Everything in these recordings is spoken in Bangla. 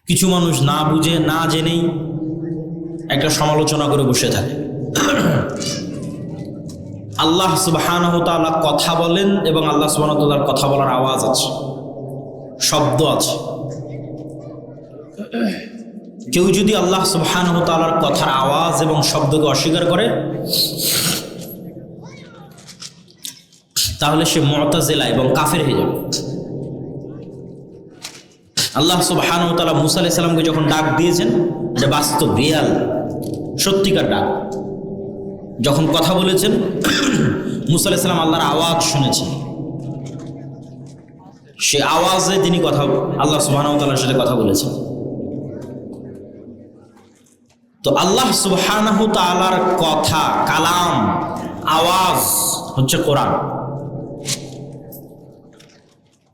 কিছু মানুষ না বুঝে না জেনেই একটা সমালোচনা করে বসে থাকে। আল্লাহ সুবহানাহু ওয়া তাআলা কথা বলেন এবং আল্লাহ সুবহানাহু ওয়া তাআলার কথা বলার আওয়াজ আছে, শব্দ আছে। কেউ যদি আল্লাহ সুবহানাহু ওয়া তাআলার কথার আওয়াজ এবং শব্দকে অস্বীকার করে তাহলে সে মুতাজিলা এবং কাফের হয়ে যাবে। আল্লাহ সুবহানাহু ওয়া তাআলা মুসা আলাইহিস সালামকে যখন ডাক দিয়েছেন, এটা বাস্তব, রিয়াল, সত্যিকার ডাক। যখন কথা বলেছেন মুসা আলাইহিস সালাম আল্লাহর আওয়াজ শুনেছেন, সে আওয়াজে তিনি কথা আল্লাহ সুবহানাহু ওয়া তাআলার সাথে কথা বলেছেন। তো আল্লাহ সুবহানাহু ওয়া তাআলার কথা, কালাম, আওয়াজ হচ্ছে কোরআন।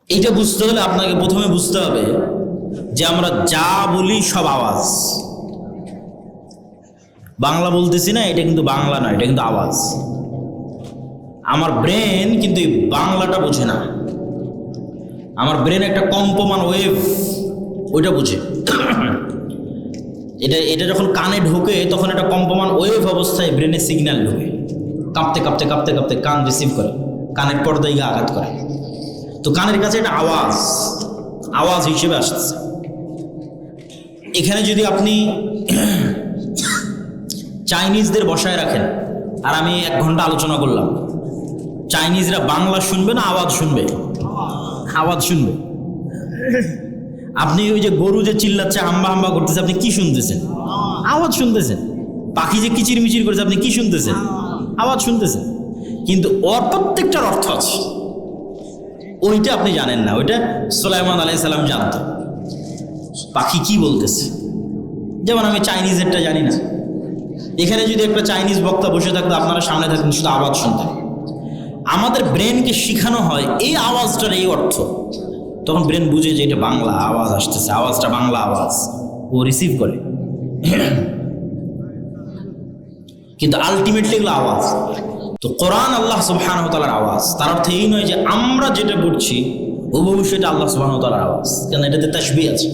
এইটা বুঝতে হলে আপনাকে প্রথমে বুঝতে হবে যে আমরা যা বলি সব আওয়াজ। বাংলা বলতেছি না, এটা কিন্তু বাংলা নয়, এটা কিন্তু আওয়াজ। আমার ব্রেন কিন্তু এই বাংলাটা বোঝে না, আমার ব্রেন একটা কম্পমান ওয়েভ, ওইটা বুঝে। এটা যখন কানে ঢোকে তখন একটা কম্পমান ওয়েভ অবস্থায় ব্রেনে সিগন্যাল ঢোকে, কাঁপতে কাঁপতে কাঁপতে কাঁপতে কান রিসিভ করে, কানের পর্দায় গিয়ে আঘাত করে। তো কানের কাছে এটা আওয়াজ, আওয়াজ হিসেবে আসছে। এখানে যদি আপনি চাইনিজদের বসায় রাখেন আর আমি 1 ঘন্টা আলোচনা করলাম, চাইনিজরা বাংলা শুনবে না আওয়াজ শুনবে? আওয়াজ শুনবে। আপনি ওই যে গরু যে চিল্লাচ্ছে, হাম্বা হাম্বা করতেছে, আপনি কি শুনতেছেন? আওয়াজ শুনতেছেন। পাখি যে কিচির মিচির করছে, আপনি কি শুনতেছেন? আওয়াজ শুনতেছেন। কিন্তু ওর প্রত্যেকটার অর্থ আছে, ওইটা আপনি জানেন না। ওইটা সুলাইমান আলাইহিস সালাম জানতো পাখি কি বলতেছে। যেমন আমি চাইনিজেরটা জানি না। এখানে যদি একটা চাইনিজ বক্তা বসে থাকতো, আপনারা সামনে থাকতেন, শুধু আওয়াজ শুনতেন। আমাদের ব্রেনকে শিখানো হয় এই আওয়াজটার এই অর্থ, তখন ব্রেন বুঝে যে এটা বাংলা আওয়াজ আসতেছে, আওয়াজটা বাংলা আওয়াজ, ও রিসিভ করে। কিন্তু আলটিমেটলি এগুলো আওয়াজ। তো কোরআন আল্লাহ সুবহানাহু ওয়া তাআলার আওয়াজ। তার অর্থ এই নয় যে আমরা যেটা পড়ছি হুবহু সেটা আল্লাহ সুবহানাহু ওয়া তাআলার আওয়াজ, কেন এটাতে তাশবিহ আছে,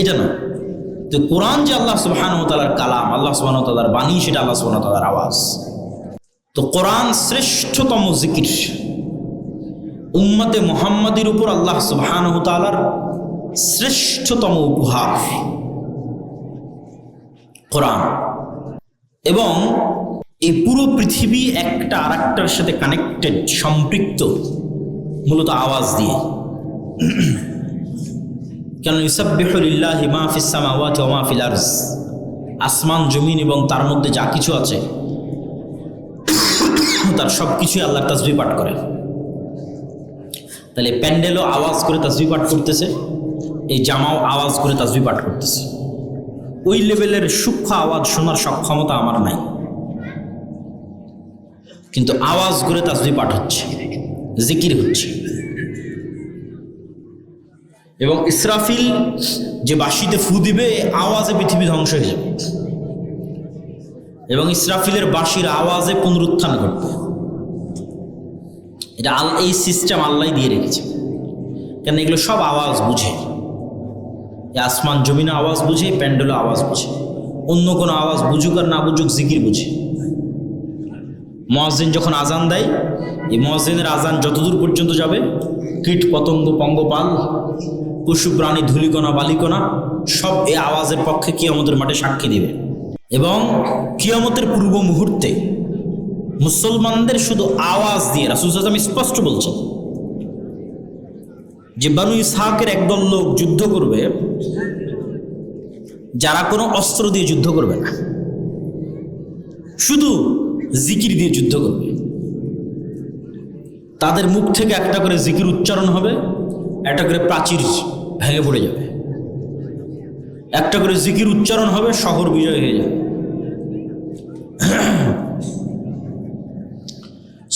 এটা নয়। তো কোরআন যে আল্লাহ সুবহানাহু ওয়া তাআলার কালাম, আল্লাহ সুবহানাহু ওয়া তাআলার বাণী, সেটা আল্লাহ সুবহানাহু ওয়া তাআলার আওয়াজ। তো কোরআন শ্রেষ্ঠতম জিকির, উম্মতে মুহাম্মাদের উপর আল্লাহ সুবহানাহু ওয়া তাআলার শ্রেষ্ঠতম উপহার কোরআন। এবং এই পুরো পৃথিবী একটা আরেকটার সাথে কানেক্টেড, সম্পৃক্ত মূলত আওয়াজ দিয়ে। কেন ইউসাব্বিহু লিল্লাহি মা ফিস সামাওয়াতি ওয়া মা ফিল আরজ, আসমান জমিন এবং তার মধ্যে যা কিছু আছে তার সব কিছুই আল্লাহর তাসবিহ পাঠ করে। তাহলে প্যান্ডেলও আওয়াজ করে তাসবিহ পাঠ করতেছে, এই জামাও আওয়াজ করে তাসবিহ পাঠ করতেছে। ওই লেভেলের সূক্ষ্ম আওয়াজ শোনার সক্ষমতা আমার নাই, কিন্তু আওয়াজ করে তাসবিহ পাঠ হচ্ছে, জিকির হচ্ছে। এবং ইসরাফিল যে বাঁশিতে ফু দিবে, আওয়াজে পৃথিবী ধ্বংস হয়ে যাবে, এবং ইসরাফিলের বাঁশির আওয়াজে পুনরুত্থান ঘটবে। এটা এই সিস্টেম আল্লাহ দিয়ে রেখেছে, কেন এগুলো সব আওয়াজ বুঝে। আসমান জমিনে আওয়াজ বুঝে, প্যান্ডেলও আওয়াজ বুঝে। অন্য কোনো আওয়াজ বুঝুক আর না বুঝুক, জিকির বুঝে। মুয়াজ্জিন যখন আজান দেয়, এই মুয়াজ্জিনের আজান যতদূর পর্যন্ত যাবে, কীট পতঙ্গ পঙ্গপাল পশু প্রাণী ধূলিকণা বালিকণা সব এই আওয়াজের পক্ষে কিয়ামতের মাঠে সাক্ষী দিবে। এবং কিয়ামতের পূর্ব মুহূর্তে মুসলমানদের শুধু আওয়াজ দিয়ে রাসূল সাল্লাল্লাহু আলাইহি ওয়াসাল্লাম স্পষ্ট বলছেন যে বানু ইসহাকের একদল লোক যুদ্ধ করবে, যারা কোনো অস্ত্র দিয়ে যুদ্ধ করবে না, শুধু জিকির দিয়ে যুদ্ধ করবে। তাদের মুখ থেকে একটা করে জিকির উচ্চারণ হবে, একটা করে প্রাচীর ভেঙে পড়ে যাবে, একটা করে জিকির উচ্চারণ হবে, শহর বিজয় হয়ে যাবে।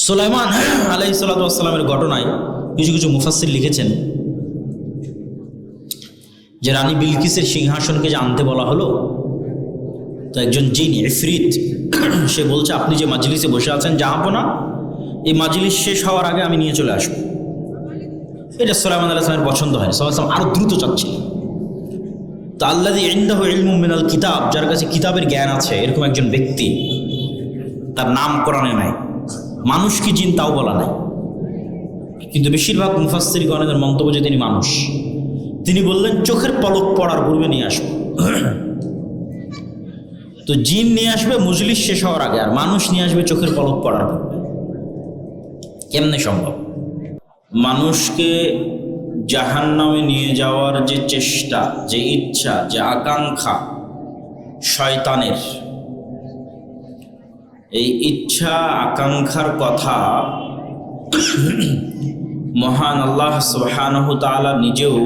সুলাইমান আলাইহিস সালাতু ওয়াস সালামের ঘটনায় কিছু কিছু মুফাসসির লিখেছেন যে রানী বিলকিসের সিংহাসনকে যে আনতে বলা হলো, তো একজন জিন ইফরিত সে বলছে, আপনি যে মাজলিসে বসে আছেন জাহাপনা, এই মাজলিস শেষ হওয়ার আগে আমি নিয়ে চলে আসবো। এটা সুলাইমান আলাইহিস সালামের পছন্দ হয়। সাল্লাল্লাহু আলাইহি ওয়াসাল্লাম আরো দ্রুত চাচ্ছিলেন। তো আল্লাযী ইনদাহু ইলমুম মিনাল কিতাব, যার কাছে কিতাবের জ্ঞান আছে, এরকম একজন ব্যক্তি, তার নাম কোরআনে নাই, মানুষ কি জিন তাও বলা নাই, কিন্তু বেশিরভাগ মুফাসসিরগণের মন্তব্য যে তিনি মানুষ। তিনি বললেন চোখের পলক পড়ার পূর্বে নিয়ে আসবো। তো জিন নিয়ে আসবে মজলিস শেষ হওয়ার আগে, আর মানুষ নিয়ে আসবে চোখের পলক পড়ার পূর্বে। কেমনে সম্ভব? মানুষকে জাহান্নামে নিয়ে যাওয়ার যে চেষ্টা, যে ইচ্ছা, যে আকাঙ্ক্ষা শয়তানের, এই ইচ্ছা আকাঙ্ক্ষার কথা মহান আল্লাহ সুবহানাহু তাআলা নিজেও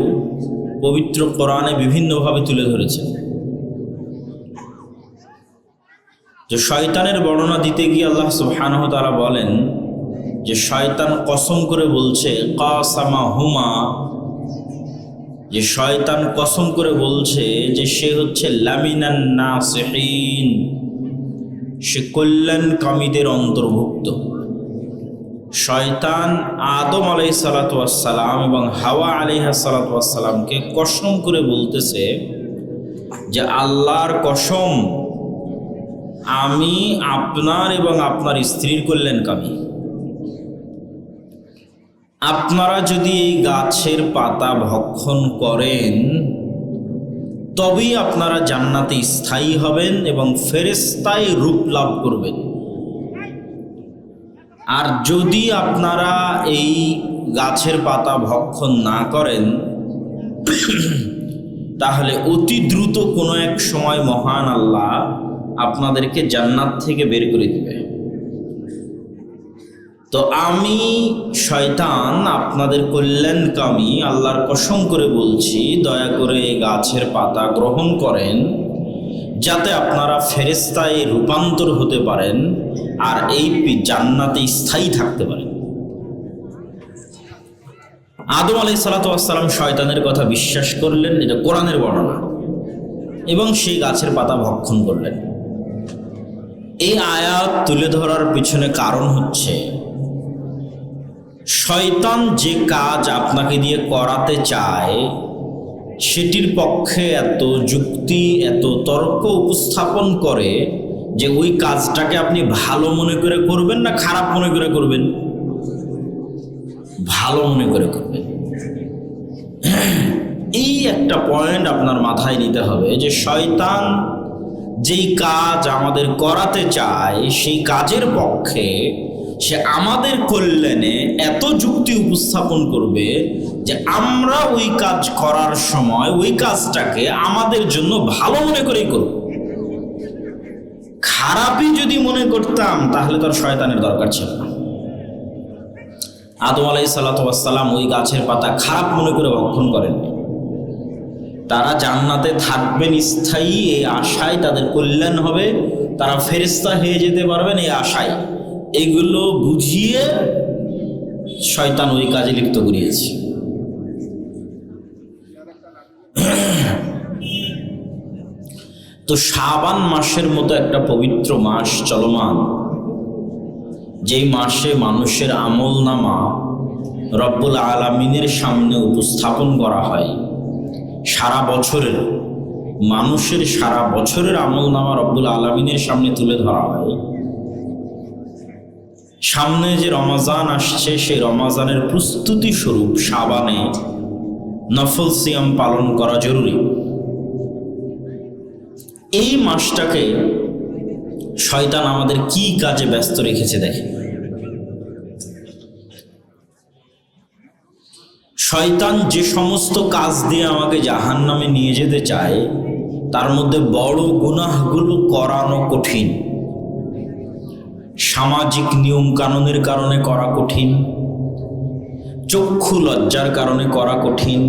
পবিত্র কোরআনে বিভিন্নভাবে তুলে ধরেছেন। যে শয়তানের বর্ণনা দিতে গিয়ে আল্লাহ সুবহানাহু তাআলা বলেন যে শয়তান কসম করে বলছে, কাসামাহুমা, যে শয়তান কসম করে বলছে যে সে হচ্ছে লামিনান নাসিহিন, সে কল্যাণকামীদের অন্তর্ভুক্ত। শয়তান আদম আলাইহিস সালাতু ওয়াস সালাম এবং হাওয়া আলাইহিস সালাতু ওয়াস সালামকে কসম করে বলতেছে যে আল্লাহর কসম, আমি আপনার এবং আপনার স্ত্রীর কল্যাণকামী। আপনারা যদি এই গাছের পাতা ভক্ষণ করেন তবেই আপনারা জান্নাতে স্থায়ী হবেন এবং ফেরেশতায় রূপ লাভ করবেন। আর যদি আপনারা এই গাছের পাতা ভক্ষণ না করেন তাহলে অতি দ্রুত কোনো এক সময় মহান আল্লাহ আপনাদেরকে জান্নাত থেকে বের করে দিবে। তো আমি শয়তান আপনাদের কল্যাণকামী, আল্লাহর কসম করে বলছি, দয়া করে এই গাছের পাতা গ্রহণ করেন যাতে আপনারা ফেরেশতায় রূপান্তর হতে পারেন আর এই জান্নাতে স্থায়ী থাকতে পারেন। আদম আলাইহিস সালাতু ওয়াস সালাম শয়তানের কথা বিশ্বাস করলেন, এটা কোরআনের বর্ণনা, এবং সেই গাছের পাতা ভক্ষণ করলেন। এই আয়াত তুলে ধরার পিছনে কারণ হচ্ছে শয়তান যে কাজ আপনাকে দিয়ে করাতে চায় সেটির পক্ষে এত যুক্তি, এত তর্ক উপস্থাপন করে যে ওই কাজটাকে আপনি ভালো মনে করে করবেন না খারাপ মনে করে করবেন? ভালো মনে করে করবেন। এই একটা পয়েন্ট আপনার মাথায় নিতে হবে যে শয়তান যেই কাজ আমাদের করাতে চায় সেই কাজের পক্ষে সে আমাদের কল্যাণে এত যুক্তি উপস্থাপন করবে যে আমরা ওই কাজ করার সময় ওই কাজটাকে আমাদের জন্য ভালো মনে করেই করব। খারাপই যদি মনে করতাম তাহলে তো আর শয়তানের দরকার ছিল না। আদম আলাইহিস সালাতু ওয়াস সালাম ওই গাছের পাতা খারাপ মনে করে ভক্ষণ করেননি। তারা জান্নাতে থাকবেন স্থায়ী এই আশায়, তাদের কল্যাণ হবে, তারা ফেরেশতা হয়ে যেতে পারবেন এই আশায়, এইগুলো বুঝিয়ে শয়তান ওই কাজে লিপ্ত করিয়েছে। তো শাবান মাসের মতো একটা পবিত্র মাস চলমান, যেই মাসে মানুষের আমলনামা রব্বুল আলামিনের সামনে উপস্থাপন করা হয়, সারা বছরের মানুষের সারা বছরের আমলনামা রব্বুল আলামিনের সামনে তুলে ধরা হয়। সামনে যে রমাজান আসছে সেই রমাজানের প্রস্তুতি স্বরূপ শাবানে নফল সিয়াম পালন করা জরুরি। এই মাসটাকে শয়তান আমাদের কি কাজে ব্যস্ত রেখেছে দেখেন। শয়তান যে সমস্ত কাজ দিয়ে আমাকে জাহান্নামে নিয়ে যেতে চায় তার মধ্যে বড় গুনাহগুলো করানো কঠিন, সামাজিক নিয়ম কানুনের কারণে করা কঠিন, চক্ষু লজ্জার কারণে করা কঠিন,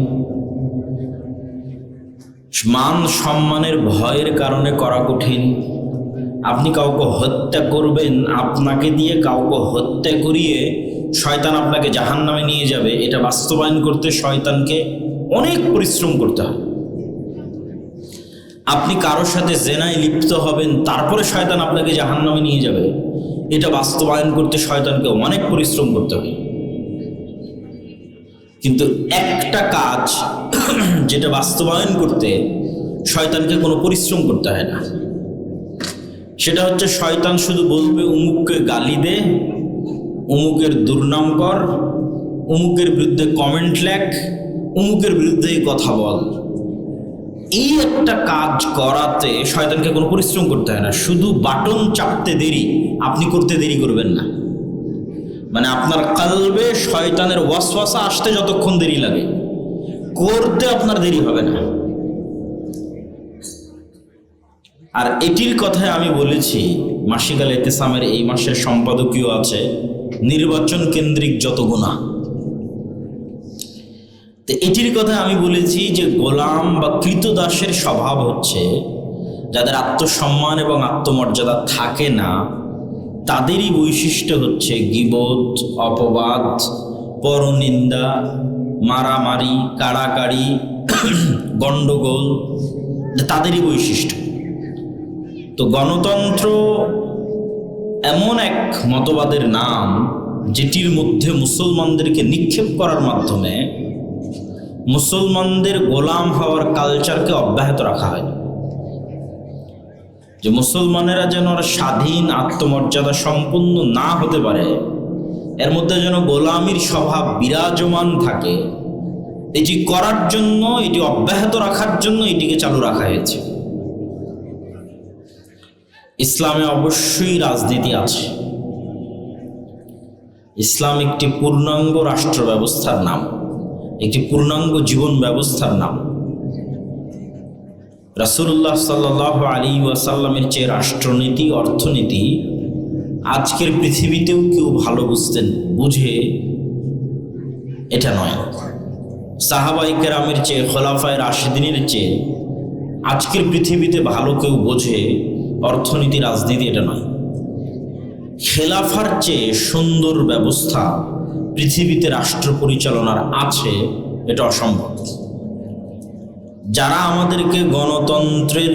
মান সম্মানের ভয়ের কারণে করা কঠিন। আপনি কাউকে হত্যা করবেন, আপনাকে দিয়ে কাউকে হত্যা করিয়ে শয়তান আপনাকে জাহান্নামে নিয়ে যাবে, এটা বাস্তবায়ন করতে শয়তানকে অনেক পরিশ্রম করতে হয়। আপনি কারোর সাথে জেনায় লিপ্ত হবেন, তারপরে শয়তান আপনাকে জাহান্নামে নিয়ে যাবে, এটা বাস্তবায়ন করতে শয়তানকে অনেক পরিশ্রম করতে হয়। কিন্তু একটা কাজ যেটা বাস্তবায়ন করতে শয়তানকে কোনো পরিশ্রম করতে হয় না। সেটা হচ্ছে শয়তান শুধু বলবে অমুককে গালি দে, অমুকের দুর্নাম কর, অমুকের বিরুদ্ধে কমেন্ট লেখ, অমুকের বিরুদ্ধে কথা বল। এই একটা কাজ করাতে শয়তানকে কোনো পরিশ্রম করতে হয় না, শুধু বাটন চাপতে দেরি, আপনি করতে দেরি করবেন না। মানে আপনার কলবে শয়তানের ওয়াসওয়াসা আসতে যতক্ষণ দেরি লাগে, করতে আপনার দেরি হবে না। আর এটির কথায় আমি বলেছি, মাসিক আল ইতিসামের এই মাসের সম্পাদকীয় আছে নির্বাচন কেন্দ্রিক যত গুনাহ। তো এটির কথা আমি বলেছি যে গোলাম বা কৃতদাসের স্বভাব হচ্ছে যাদের আত্মসম্মান এবং আত্মমর্যাদা থাকে না, তাদেরই বৈশিষ্ট্য হচ্ছে গীবত, অপবাদ, পরনিন্দা, মারামারি, কাড়াকাড়ি, গণ্ডগোল, তাদেরই বৈশিষ্ট্য। তো গণতন্ত্র এমন এক মতবাদের নাম যেটির মধ্যে মুসলমানদেরকে নিক্ষেপ করার মাধ্যমে মুসলমানদের গোলাম হওয়ার কালচারকে অব্যাহত রাখা হয়, যে মুসলমানেরা যেন স্বাধীন আত্মমর্যাদা সম্পন্ন না হতে পারে, এর মধ্যে যেন গোলামির স্বভাব বিরাজমান থাকে। এটি করার জন্য, এটি অব্যাহত রাখার জন্য এটিকে চালু রাখা হয়েছে। ইসলামে অবশ্যই রাজনীতি আছে। ইসলাম একটি পূর্ণাঙ্গ রাষ্ট্র ব্যবস্থার নাম, একটি পূর্ণাঙ্গ জীবন ব্যবস্থার নাম। রাসূলুল্লাহ সাল্লাল্লাহু আলাইহি ওয়াসাল্লামের চেয়ে রাষ্ট্রনীতি, অর্থনীতি আজকের পৃথিবীতেও কেউ ভালো বুঝে এটা নয়। সাহাবায়ে কেরামের চেয়ে, খোলাফায়ে রাশিদিনের চেয়ে আজকের পৃথিবীতে ভালো কেউ বোঝে অর্থনীতি, রাজনীতি এটা নয়। খেলাফার চেয়ে সুন্দর ব্যবস্থা পৃথিবীতে রাষ্ট্র পরিচালনার আছে, এটা অসম্ভব। যারা আমাদেরকে গণতন্ত্রের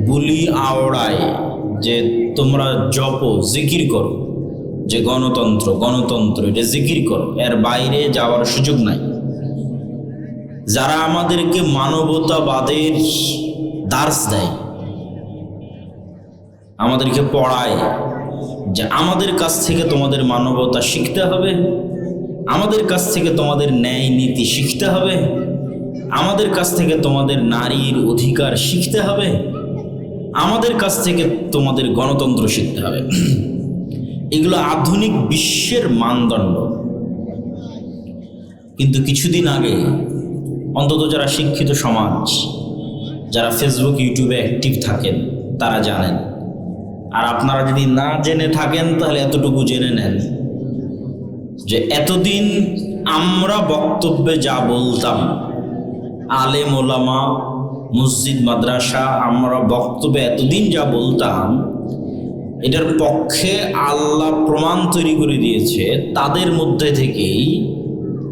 বুলি আওড়ায় যে তোমরা জপো, জিকির করো, যে গণতন্ত্র গণতন্ত্র এটা জিকির করো, এর বাইরে যাওয়ার সুযোগ নাই। যারা আমাদেরকে মানবতাবাদের দার্স দেয়, আমাদেরকে পড়ায় যে আমাদের কাছ থেকে তোমাদের মানবতা শিখতে হবে, আমাদের কাছ থেকে তোমাদের ন্যায় নীতি শিখতে হবে, আমাদের কাছ থেকে তোমাদের নারীর অধিকার শিখতে হবে, আমাদের কাছ থেকে তোমাদের গণতন্ত্র শিখতে হবে, এগুলো আধুনিক বিশ্বের মানদণ্ড। কিন্তু কিছুদিন আগে অন্তত যারা শিক্ষিত সমাজ, যারা ফেসবুক, ইউটিউবে অ্যাক্টিভ থাকেন, তারা জানেন। আর আপনারা যদি না জেনে থাকেন তাহলে এতটুকু জেনে নেন যে এতদিন আমরা বক্তব্যে যা বলতাম, আলেম ওলামা, মসজিদ মাদ্রাসা, আমরা বক্তব্যে এতদিন যা বলতাম, এটার পক্ষে আল্লাহ প্রমাণ তৈরি করে দিয়েছে তাদের মধ্যে থেকেই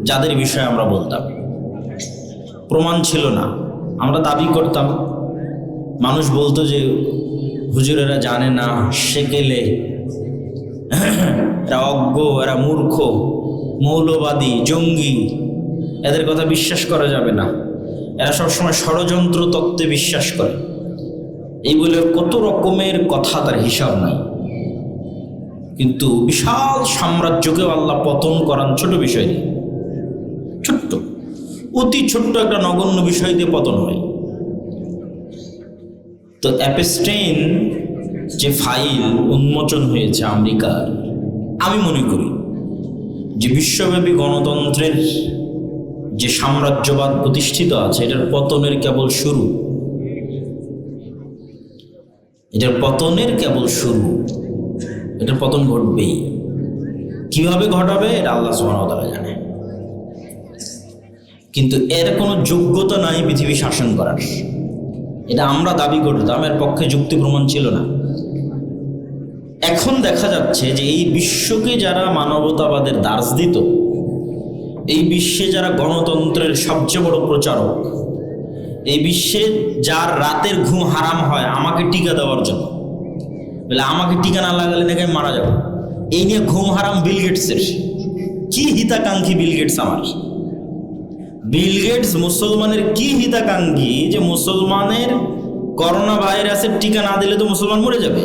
যাদের বিষয়ে আমরা বলতাম। প্রমাণ ছিল না, আমরা দাবি করতাম। মানুষ বলতো যে হুজুরেরা জানে না, সেকেলে, এরা অজ্ঞ, এরা মূর্খ, মৌলবাদী, জঙ্গি, এদের কথা বিশ্বাস করা যাবে না, এরা সবসময় ষড়যন্ত্র তত্ত্বে বিশ্বাস করে। এই বলে কত রকমের কথা, তার হিসাব নাই। কিন্তু বিশাল সাম্রাজ্যকেও আল্লাহ পতন করান ছোট বিষয় দিয়ে, ছোট্ট, অতি ছোট্ট একটা নগণ্য বিষয় দিয়ে পতন হয়। তো অ্যাপস্টেইন যে ফাইল উন্মোচন হয়েছে আমেরিকার, আমি মনে করি যে বিশ্বব্যাপী গণতন্ত্রের যে সাম্রাজ্যবাদ প্রতিষ্ঠিত আছে, এটার পতনের কেবল শুরু, এটার পতনের কেবল শুরু। এটার পতন ঘটবেই। কিভাবে ঘটাবে এটা আল্লাহ সুবহানাহু ওয়া তাআলা জানে। কিন্তু এর কোনো যোগ্যতা নাই পৃথিবী শাসন করার। এটা আমরা দাবি করতাম, এর পক্ষে যুক্তি প্রমাণ ছিল না। এখন দেখা যাচ্ছে যে এই বিশ্বকে যারা মানবতাবাদের দার্স দিত, এই বিশ্বে যারা গণতন্ত্রের সবচেয়ে বড় প্রচারক, এই বিশ্বে যার রাতের ঘুম হারাম হয় আমাকে টিকা দেওয়ার জন্য, বলে আমাকে টিকা না লাগালে নাকি আমি মারা যাব, এই নিয়ে ঘুম হারাম বিল গেটসের। কি হিতাকাঙ্ক্ষী বিল গেটস আমার! বিল গেটস মুসলমানের কি হিতাকাঙ্ক্ষী যে মুসলমানের করোনা ভাইরাসের টিকা না দিলে তো মুসলমান মরে যাবে,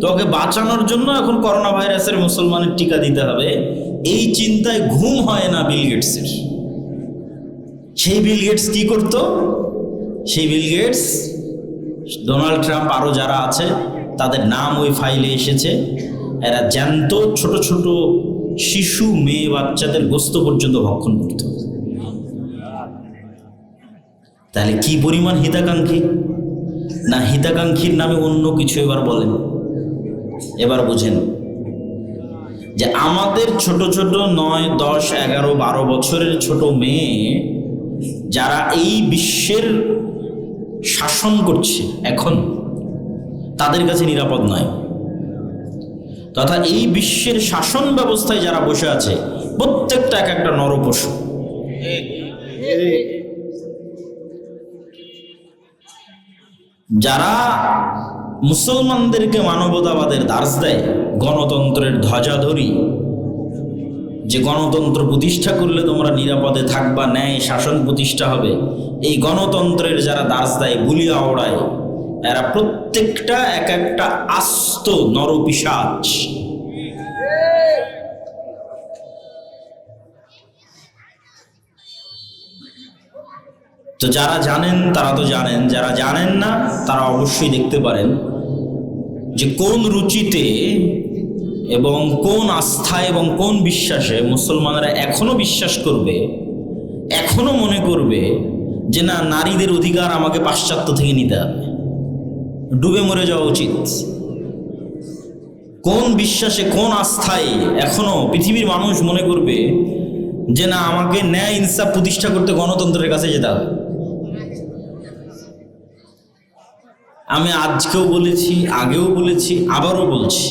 তো ওকে বাঁচানোর জন্য এখন করোনা ভাইরাসের মুসলমানের টিকা দিতে হবে, এই চিন্তায় ঘুম হয় না বিল গেটসের। সেই বিল গেটস কি করত? সেই বিল গেটস, ডোনাল্ড ট্রাম্প আরো যারা আছে তাদের নাম ওই ফাইলে এসেছে, এরা জ্যান্ত ছোট ছোট শিশু মেয়ে বাচ্চাদের গোস্ত পর্যন্ত ভক্ষণ করত। তাহলে কি পরিমাণ হিতাকাঙ্ক্ষী! না হিতাকাঙ্ক্ষীর নামে অন্য কিছু এবার বলেন। এবার বুঝেন যে আমাদের ছোট ছোট 9, 10, 11, 12 বছরের ছোট মেয়ে যারা এই বিশ্বের শাসন করছে এখন, তাদের কাছে নিরাপদ নয়, তথা এই বিশ্বের শাসন ব্যবস্থায় যারা বসে আছে প্রত্যেকটা এক একটা নরপশু। যারা মুসলমানদেরকে মানবতাবাদের দার্স দেয়, গণতন্ত্রের ধ্বজাধরি, যে গণতন্ত্র প্রতিষ্ঠা করলে তোমরা নিরাপদে থাকবা, ন্যায় শাসন প্রতিষ্ঠা হবে, এই গণতন্ত্রের যারা দার্স দেয়, বুলিয়া ওড়ায়, এরা প্রত্যেকটা এক একটা আস্ত নরপিশাচ। তো যারা জানেন তারা তো জানেন, যারা জানেন না তারা অবশ্যই দেখতে পারেন যে কোন রুচিতে এবং কোন আস্থায় এবং কোন বিশ্বাসে মুসলমানরা এখনো বিশ্বাস করবে, এখনো মনে করবে যে না, নারীদের অধিকার আমাকে পাশ্চাত্য থেকে নিতে হবে, ডুবে মরে যাওয়া উচিত। কোন বিশ্বাসে, কোন আস্থায় এখনো পৃথিবীর মানুষ মনে করবে যে না, আমাকে ন্যায় ইনসাফ প্রতিষ্ঠা করতে গণতন্ত্রের কাছে যেতে হবে। আমি আজকেও বলেছি, আগেও বলেছি, আবারও বলছি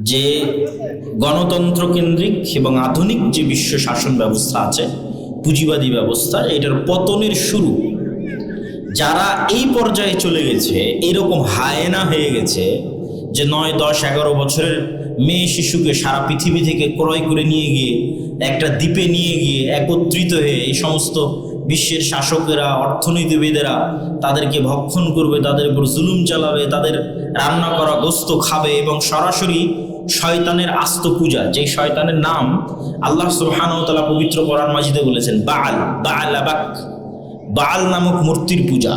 যে গণতন্ত্র কেন্দ্রিক এবং আধুনিক যে বিশ্ব শাসন ব্যবস্থা আছে, পুঁজিবাদী ব্যবস্থা, এটার পতনের শুরু যারা এই পর্যায়ে চলে গেছে, এরকম হায়েনা হয়ে গেছে যে 9, 10, 11 বছরের মেয়ে শিশুকে সারা পৃথিবী থেকে ক্রয় করে নিয়ে গিয়ে একটা দ্বীপে নিয়ে গিয়ে একত্রিত হয়ে এই সমস্ত বিশ্বের শাসকেরা, অর্থনীতিবিদেরা তাদেরকে ভক্ষণ করবে, তাদের উপর জুলুম চালাবে, তাদের রান্না করা গোস্ত খাবে এবং সরাসরি শয়তানের আস্ত পূজা, যেই শয়তানের নাম আল্লাহ সুবহানাহু ওয়া তাআলা পবিত্র কোরআন মাজিদে বলেছেন বাল, বা'লাবাক, বাল নামক মূর্তির পূজা।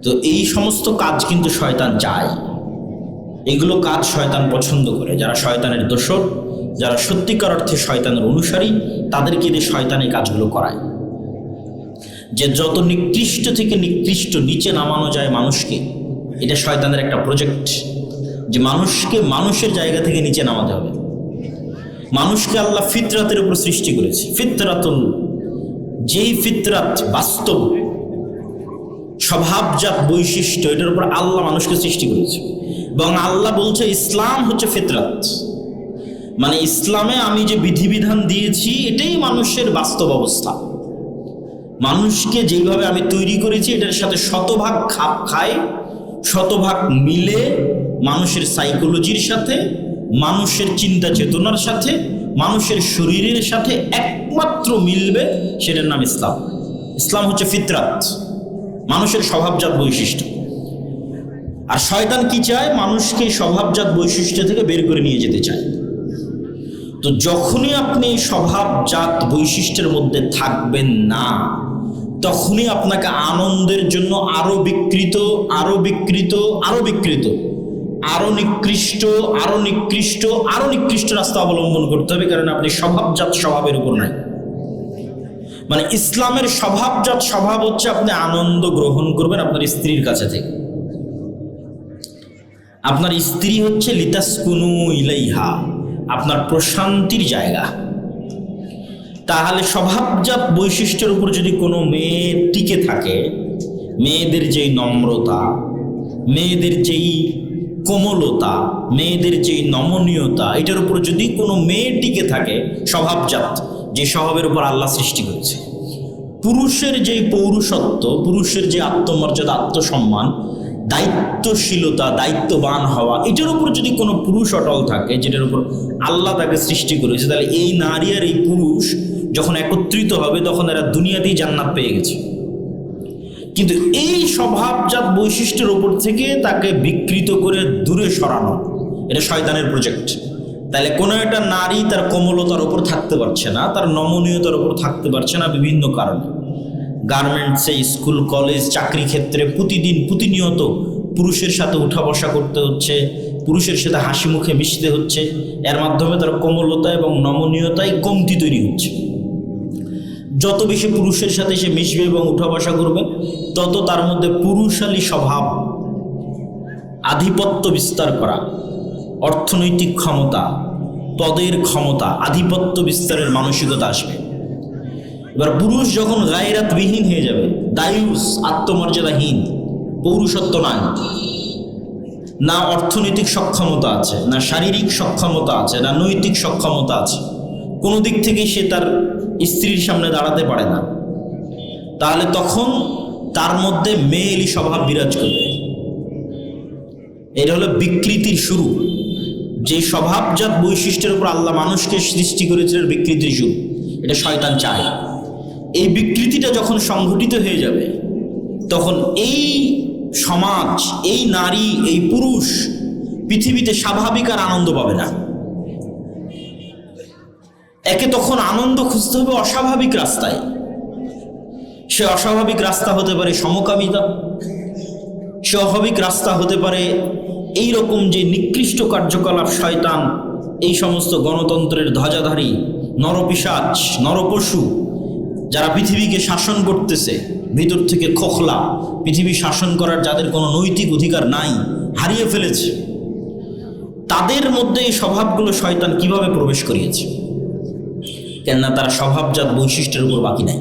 তো এই সমস্ত কাজ কিন্তু শয়তান চায়, এগুলো কাজ শয়তান পছন্দ করে। যারা শয়তানের দোসর, যারা সত্যিকার অর্থে শয়তানের অনুসারী, তাদেরকে দিয়ে শয়তান এই কাজগুলো করায়। যে যত নিকৃষ্ট থেকে নিকৃষ্ট নিচে নামানো যায় মানুষকে, এটা শয়তানের একটা প্রজেক্ট, যে মানুষকে মানুষের জায়গা থেকে নিচে নামাতে হবে। মানুষকে আল্লাহ ফিতরাতের উপর সৃষ্টি করেছে, ফিতরাতুল, যেই ফিতরাত বাস্তব স্বভাবজাত বৈশিষ্ট্য, এটার উপর আল্লাহ মানুষকে সৃষ্টি করেছে। এবং আল্লাহ বলছে ইসলাম হচ্ছে ফিতরাত, মানে ইসলামে আমি যে বিধিবিধান দিয়েছি এটাই মানুষের বাস্তব অবস্থা। মানুষকে যেইভাবে আমি তৈরি করেছি এটার সাথে শতভাগ খাপ খায়, শতভাগ মিলে, মানুষের সাইকোলজির সাথে, মানুষের চিন্তা চেতনার সাথে, মানুষের শরীরের সাথে একমাত্র মিলবে, সেটার নাম ইসলাম। ইসলাম হচ্ছে ফিতরাত, মানুষের স্বভাবজাত বৈশিষ্ট্য। আর শয়তান কি চায়? মানুষকে স্বভাবজাত বৈশিষ্ট্য থেকে বের করে নিয়ে যেতে চায়। তো যখনই আপনি স্বভাবজাত বৈশিষ্ট্যের মধ্যে থাকবেন না, তখনই আপনাকে আনন্দের জন্য আরো বিকৃত, আরো বিকৃত, আরো বিকৃত, আরো নিকৃষ্ট, আরো নিকৃষ্ট, আরো নিকৃষ্ট রাস্তা অবলম্বন করতে হবে, কারণ আপনি স্বভাবজাত স্বভাবের উপর নাই। মানে ইসলামের স্বভাবজাত স্বভাব হচ্ছে আপনি আনন্দ গ্রহণ করবেন আপনার স্ত্রীর কাছে থেকে। আপনার স্ত্রী হচ্ছে লিতাসকুনু ইলাইহা, আপনার প্রশান্তির জায়গা। তাহলে স্বভাবজাত বৈশিষ্ট্যের উপর যদি কোনো মেয়ে টিকে থাকে, মেয়েদের যেই নম্রতা, মেয়েদের যেই কোমলতা, মেয়েদের যেই নমনীয়তা, এটার উপর যদি কোনো মেয়ে টিকে থাকে, স্বভাবজাত, যে স্বভাবের উপর আল্লাহ সৃষ্টি করেছে, পুরুষের যেই পৌরুষত্ব, পুরুষের যে আত্মমর্যাদা, আত্মসম্মান, দায়িত্বশীলতা, দায়িত্ববান হওয়া, এটার উপর যদি কোনো পুরুষ অটল থাকে, যেটার উপর আল্লাহ তাকে সৃষ্টি করেছে, তাহলে এই নারী আর এই পুরুষ যখন একত্রিত হবে তখন এরা দুনিয়াতেই জান্নাত পেয়ে গেছে। কিন্তু এই স্বভাবজাত বৈশিষ্ট্যের উপর থেকে তাকে বিকৃত করে দূরে সরানো, এটা শয়তানের প্রজেক্ট। তাহলে কোনো একটা নারী তার কোমলতার উপর থাকতে পারছে না, তার নমনীয়তার উপর থাকতে পারছে না বিভিন্ন কারণে। গার্মেন্টসে, স্কুল, কলেজ, চাকরি ক্ষেত্রে প্রতিনিয়ত পুরুষের সাথে উঠা বসা করতে হচ্ছে, পুরুষের সাথে হাসি মুখে মিশতে হচ্ছে। এর মাধ্যমে তার কোমলতা এবং নমনীয়তায় কমতি তৈরি হচ্ছে। যত বেশি পুরুষের সাথে সে মিশবে এবং উঠা বসা করবে, তত তার মধ্যে পুরুষালী স্বভাব, আধিপত্য বিস্তার করা, অর্থনৈতিক ক্ষমতা, পদের ক্ষমতা, আধিপত্য বিস্তারের মানসিকতা আসবে। এবার পুরুষ যখন গায়রাতবিহীন হয়ে যাবে, দায়ুস, আত্মমর্যাদাহীন, পৌরুষত্ব নাই, না অর্থনৈতিক সক্ষমতা আছে, না শারীরিক সক্ষমতা আছে, না নৈতিক সক্ষমতা আছে, কোনো দিক থেকেই সে তার স্ত্রীর সামনে দাঁড়াতে পারে না, তাহলে তখন তার মধ্যে মেয়েলি স্বভাব বিরাজ করবে। এটা হলো বিকৃতির শুরু। যে স্বভাবজাত বৈশিষ্ট্যের উপর আল্লাহ মানুষকে সৃষ্টি করেছিলেন, বিকৃতির শুরু, এটা শয়তান চায়। এই বিকৃতিটা যখন সংঘটিত হয়ে যাবে, তখন এই সমাজ, এই নারী, এই পুরুষ পৃথিবীতে স্বাভাবিক আর আনন্দ পাবে না। একে তখন আনন্দ খুঁজতে হবে অস্বাভাবিক রাস্তায়। সে অস্বাভাবিক রাস্তা হতে পারে সমকামিতা, সে অস্বাভাবিক রাস্তা হতে পারে এই রকম যে নিকৃষ্ট কার্যকলাপ শয়তান এই সমস্ত গণতন্ত্রের ধ্বজাধারী নরপিশাচ, নরপশু যারা পৃথিবীকে শাসন করতেছে, ভিতর থেকে খোখলা, পৃথিবী শাসন করার যাদের কোনো নৈতিক অধিকার নাই, হারিয়ে ফেলেছে, তাদের মধ্যে এই স্বভাবগুলো শয়তান কিভাবে প্রবেশ করিয়েছে? কেননা তারা স্বভাবজাত বৈশিষ্ট্যের উপর বাকি নাই।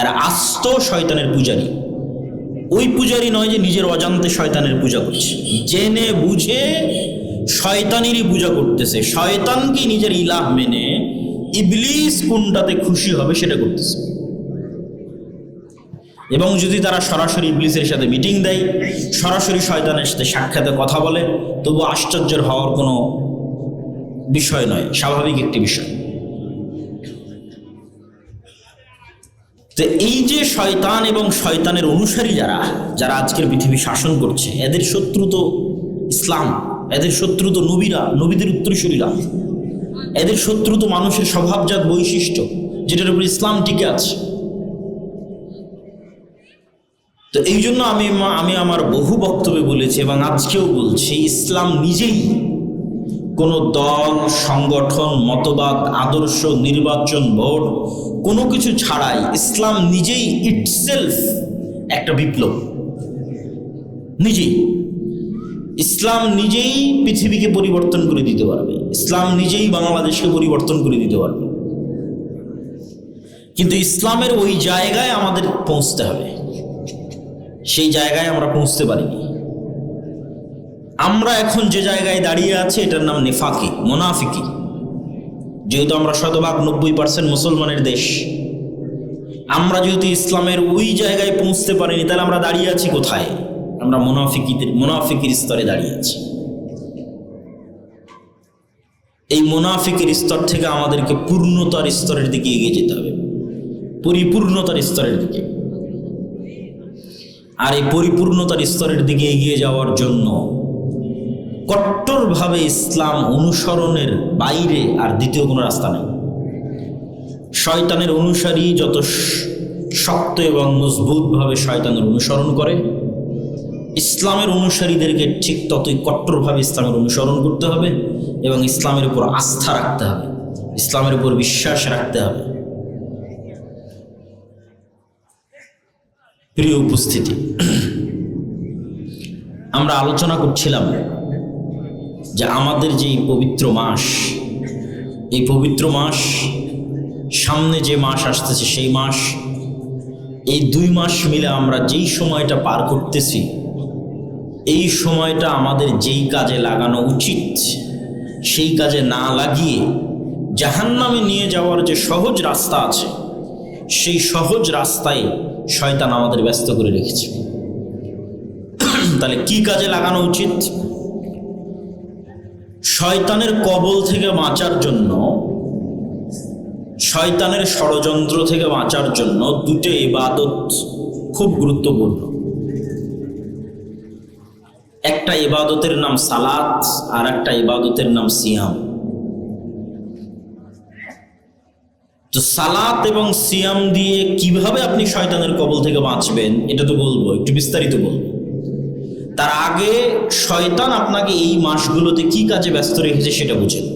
এরা আস্ত শয়তানের পূজারী। ওই পূজারী নয় যে নিজের অজান্তে শয়তানের পূজা করছে, জেনে বুঝে শয়তানেরই পূজা করতেছে। শয়তানকে নিজের ইলাহ মেনে ইবলিস কোনটাতে খুশি হবে সেটা করতেছে। এবং যদি তারা সরাসরি ইবলিসের সাথে মিটিং দেয়, সরাসরি শয়তানের সাথে সাক্ষাতে কথা বলে, তবু আশ্চর্যের হওয়ার কোনো বিষয় নয়, স্বাভাবিক একটি বিষয়। তো এই যে শয়তান এবং শয়তানের অনুসারী যারা আজকের পৃথিবী শাসন করছে, এদের শত্রু তো ইসলাম, এদের শত্রু তো নবীরা, নবীদের উত্তরসূরীরা, এদের শত্রু তো মানুষের স্বভাবজাত বৈশিষ্ট্য যেটার উপর ইসলাম টিকে আছে। তো এই জন্য আমি আমার বহু বক্তব্যে বলেছি এবং আজকেও বলছি, ইসলাম নিজেই কোনো দল, সংগঠন, মতবাদ, আদর্শ, নির্বাচন, ভোট কোনো কিছু ছাড়াই ইসলাম নিজেই ইটসেলফ একটা বিপ্লব। নিজেই ইসলাম নিজেই পৃথিবীকে পরিবর্তন করে দিতে পারবে, ইসলাম নিজেই বাংলাদেশকে পরিবর্তন করে দিতে পারবে। কিন্তু ইসলামের ওই জায়গায় আমাদের পৌঁছতে হবে, সেই জায়গায় আমরা পৌঁছতে পারিনি। আমরা এখন যে জায়গায় দাঁড়িয়ে আছি এটার নাম নিফাকি, মুনাফিকি। যেহেতু আমরা শতভাগ 90% মুসলমানের দেশ, আমরা যেহেতু ইসলামের ওই জায়গায় পৌঁছতে পারিনি, তাহলে আমরা দাঁড়িয়ে আছি কোথায়? আমরা মুনাফিকির স্তরে দাঁড়িয়ে আছি। এই মুনাফিকের স্তর থেকে আমাদেরকে পূর্ণতার স্তরের দিকে এগিয়ে যেতে হবে, পরিপূর্ণতার স্তরের দিকে। আর এই পরিপূর্ণতার স্তরের দিকে এগিয়ে যাওয়ার জন্য কট্টরভাবে ইসলাম অনুসরণের বাইরে আর দ্বিতীয় কোনো রাস্তা নেই। শয়তানের অনুসারী যত শক্ত এবং মজবুতভাবে শয়তানের অনুসরণ করে, ইসলামের অনুসারীদেরকে ঠিক ততই কট্টরভাবে ইসলামের অনুসরণ করতে হবে এবং ইসলামের উপর আস্থা রাখতে হবে, ইসলামের উপর বিশ্বাস রাখতে হবে। প্রিয় উপস্থিতি, আমরা আলোচনা করছিলাম যে আমাদের যে পবিত্র মাস, এই পবিত্র মাস, সামনে যে মাস আসতেছে সেই মাস, এই 2 মাস মিলে আমরা যেই সময়টা পার করতেছি, এই সময়টা আমাদের যেই কাজে লাগানো উচিত সেই কাজে না লাগিয়ে জাহান্নামে নিয়ে যাওয়ার যে সহজ রাস্তা আছে, সেই সহজ রাস্তায় শয়তান আমাদের ব্যস্ত করে রেখেছে। তাহলে কি কাজে লাগানো উচিত? শয়তানের কবল থেকে বাঁচার জন্য শয়তানের ষড়যন্ত্র থেকে বাঁচার জন্য দুটো ইবাদত খুব গুরুত্বপূর্ণ। একটা ইবাদতের নাম সালাত, আর একটা ইবাদতের নাম সিয়াম। তো সালাত এবং সিয়াম দিয়ে কিভাবে আপনি শয়তানের কবল থেকে বাঁচবেন এটা তো বলবো, একটু বিস্তারিত বলবো। তার আগে শয়তান আপনাকে এই মাসগুলোতে কি কাজে ব্যস্ত রেখেছে সেটা বুঝেন।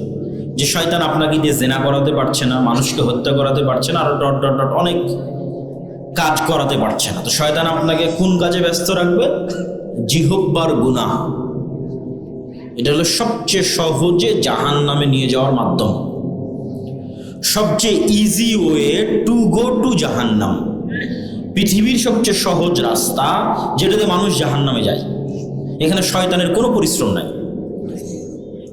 যে শয়তান আপনাকে দিয়ে জেনা করাতে পারছে না, মানুষকে হত্যা করাতে পারছে না, আর ডট ডট ডট অনেক কাজ করাতে পারছে না। তো শয়তান আপনাকে কোন কাজে ব্যস্ত রাখবে? জিহ্বার গুনাহ। এটা হলো সবচেয়ে সহজে জাহান্নামে নিয়ে যাওয়ার মাধ্যম, সবচেয়ে easy way to go to জাহান্নাম। পৃথিবীর সবচেয়ে সহজ রাস্তা যেটাতে মানুষ জাহান্নামে যায়, এখানে শয়তানের কোনো পরিশ্রম নাই।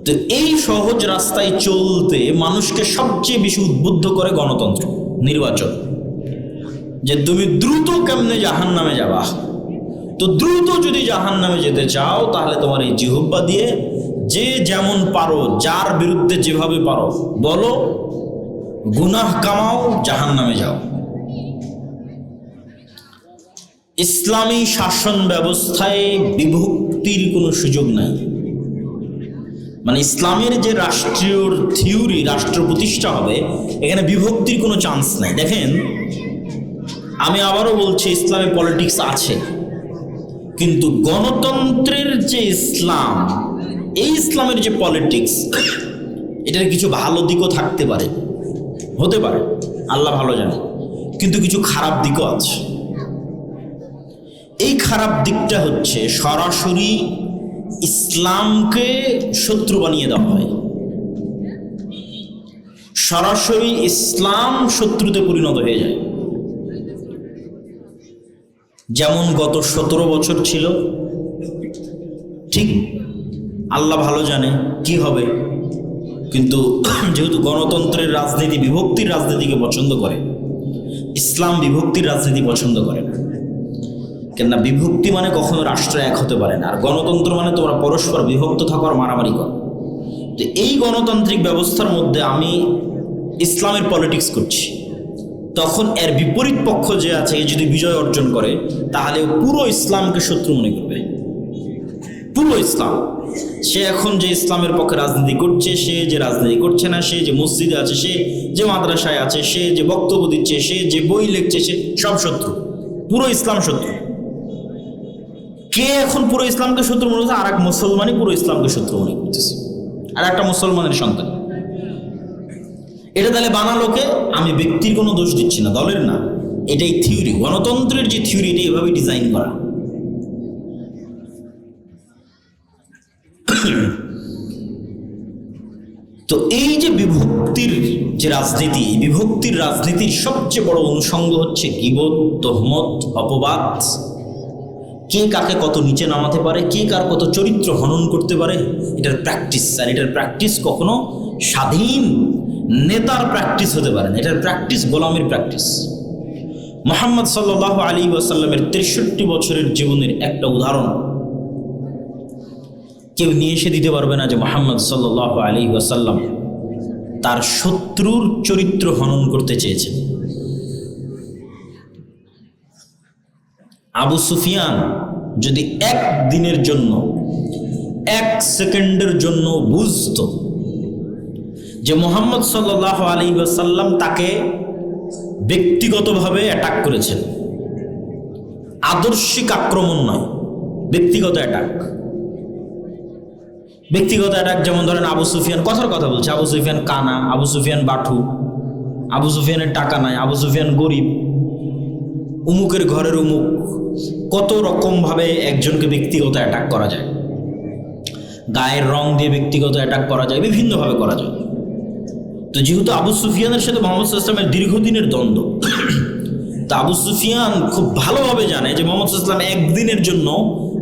তো এই সহজ রাস্তায় চলতে মানুষকে সবচেয়ে বেশি উদ্বুদ্ধ করে গণতন্ত্র, নির্বাচন। যে তুমি দ্রুত কেমনে জাহান্নামে যাবা। তো দ্রুত যদি জাহান্নামে যেতে চাও তাহলে তোমার এই জিহ্বা দিয়ে যে যেমন পারো, যার বিরুদ্ধে যেভাবে পারো বলো, গুনাহ কামাও, জাহান্নামে যাও। ইসলামী শাসন ব্যবস্থায় বিভক্তির কোনো সুযোগ নাই। মানে ইসলামের যে রাষ্ট্রীয় থিওরি, রাষ্ট্র প্রতিষ্ঠা হবে, এখানে বিভক্তির কোনো চান্স নাই। দেখেন, আমি আবারও বলছি, ইসলামে পলিটিক্স আছে, কিন্তু গণতন্ত্রের যে ইসলাম, এই ইসলামের যে পলিটিক্স, এটার কিছু ভালো দিকও থাকতে পারে, হতে পারে, আল্লাহ ভালো জানে, কিন্তু কিছু খারাপ দিকও আছে। এই খারাপ দিকটা হচ্ছে সরাসরি ইসলামকে শত্রু বানিয়ে দেওয়া হয়, সরাসরি ইসলাম শত্রুতে পরিণত হয়ে যায়। যেমন গত 17 বছর ছিল, ঠিক আল্লাহ ভালো জানে কি হবে, কিন্তু যেহেতু গণতন্ত্রের রাজনীতি বিভক্তির রাজনীতিকে পছন্দ করে, ইসলাম বিভক্তির রাজনীতি পছন্দ করে না। কেননা বিভক্তি মানে কখনো রাষ্ট্র এক হতে পারে না, আর গণতন্ত্র মানে তোমরা পরস্পর বিভক্ত থাকো আর মারামারি করো। তো এই গণতান্ত্রিক ব্যবস্থার মধ্যে আমি ইসলামের পলিটিক্স করছি, তখন এর বিপরীত পক্ষ যে আছে যদি বিজয় অর্জন করে তাহলে পুরো ইসলামকে শত্রু মনে করবে। পুরো ইসলাম, সে এখন যে ইসলামের পক্ষে রাজনীতি করছে, সে যে রাজনীতি করছে না, সে যে মসজিদে আছে, সে যে মাদ্রাসায় আছে, সে যে বক্তব্য দিচ্ছে, সে যে বই লিখছে, সে সব শত্রু, পুরো ইসলাম শত্রু। কে এখন পুরো ইসলামকে শত্রু মনে করছে? আর এক মুসলমানই পুরো ইসলামকে শত্রু মনে করতেছে, আর একটা মুসলমানের সন্তান। এটা তাহলে বানালো কে? আমি ব্যক্তির কোনো দোষ দিচ্ছি না, দলের না, এটাই থিওরি, গণতন্ত্রের যে থিওরি, এটা এভাবে ডিজাইন করা। তো এই যে বিভক্তির যে রাজনীতি, বিভক্তির রাজনীতির সবচেয়ে বড় অনুষঙ্গ হচ্ছে গীবত, তহমত, অপবাদ। কে কাকে কত নিচে নামাতে পারে, কে কার কত চরিত্র হনন করতে পারে, এটার প্র্যাকটিস। আর এটার প্র্যাকটিস কখনো স্বাধীন নেতার প্র্যাকটিস হতে পারে না, এটার প্র্যাকটিস গোলামের প্র্যাকটিস। মুহাম্মদ সাল্লাল্লাহু আলাইহি ওয়াসাল্লামের 63 বছরের জীবনের একটা উদাহরণ কেউ নিয়ে এসে দিতে পারবে না যে মুহাম্মদ সাল্লাল্লাহু আলাইহি ওয়াসাল্লাম তার শত্রুর চরিত্র হনন করতে চেয়েছেন। আবু সুফিয়ান যদি এক দিনের জন্য, এক সেকেন্ডের জন্য বুঝতো যে মুহাম্মদ সাল্লাল্লাহু আলাইহি ওয়াসাল্লাম তাকে ব্যক্তিগতভাবে অ্যাটাক করেছেন, আদর্শিক আক্রমণ নয়, ব্যক্তিগত অ্যাটাক। ব্যক্তিগত অ্যাটাক যেমন ধরেন আবু সুফিয়ান কথার কথা বলছে, আবু সুফিয়ান কানা, আবু সুফিয়ান বাঠু, আবু সুফিয়ানের টাকা নাই, আবু সুফিয়ান গরিব, উমুকের ঘরের উমুক, কত রকমভাবে একজনকে ব্যক্তিগত অ্যাটাক করা যায়। গায়ের রং দিয়ে ব্যক্তিগত অ্যাটাক করা যায়, বিভিন্নভাবে করা যায়। তো যেহেতু আবু সুফিয়ানের সাথে মুহাম্মদ সাল্লাল্লাহু আলাইহি ওয়াসাল্লামের দীর্ঘদিনের দ্বন্দ্ব, তা আবু সুফিয়ান খুব ভালোভাবে জানে যে মুহাম্মদ সাল্লাল্লাহু আলাইহি ওয়াসাল্লাম একদিনের জন্য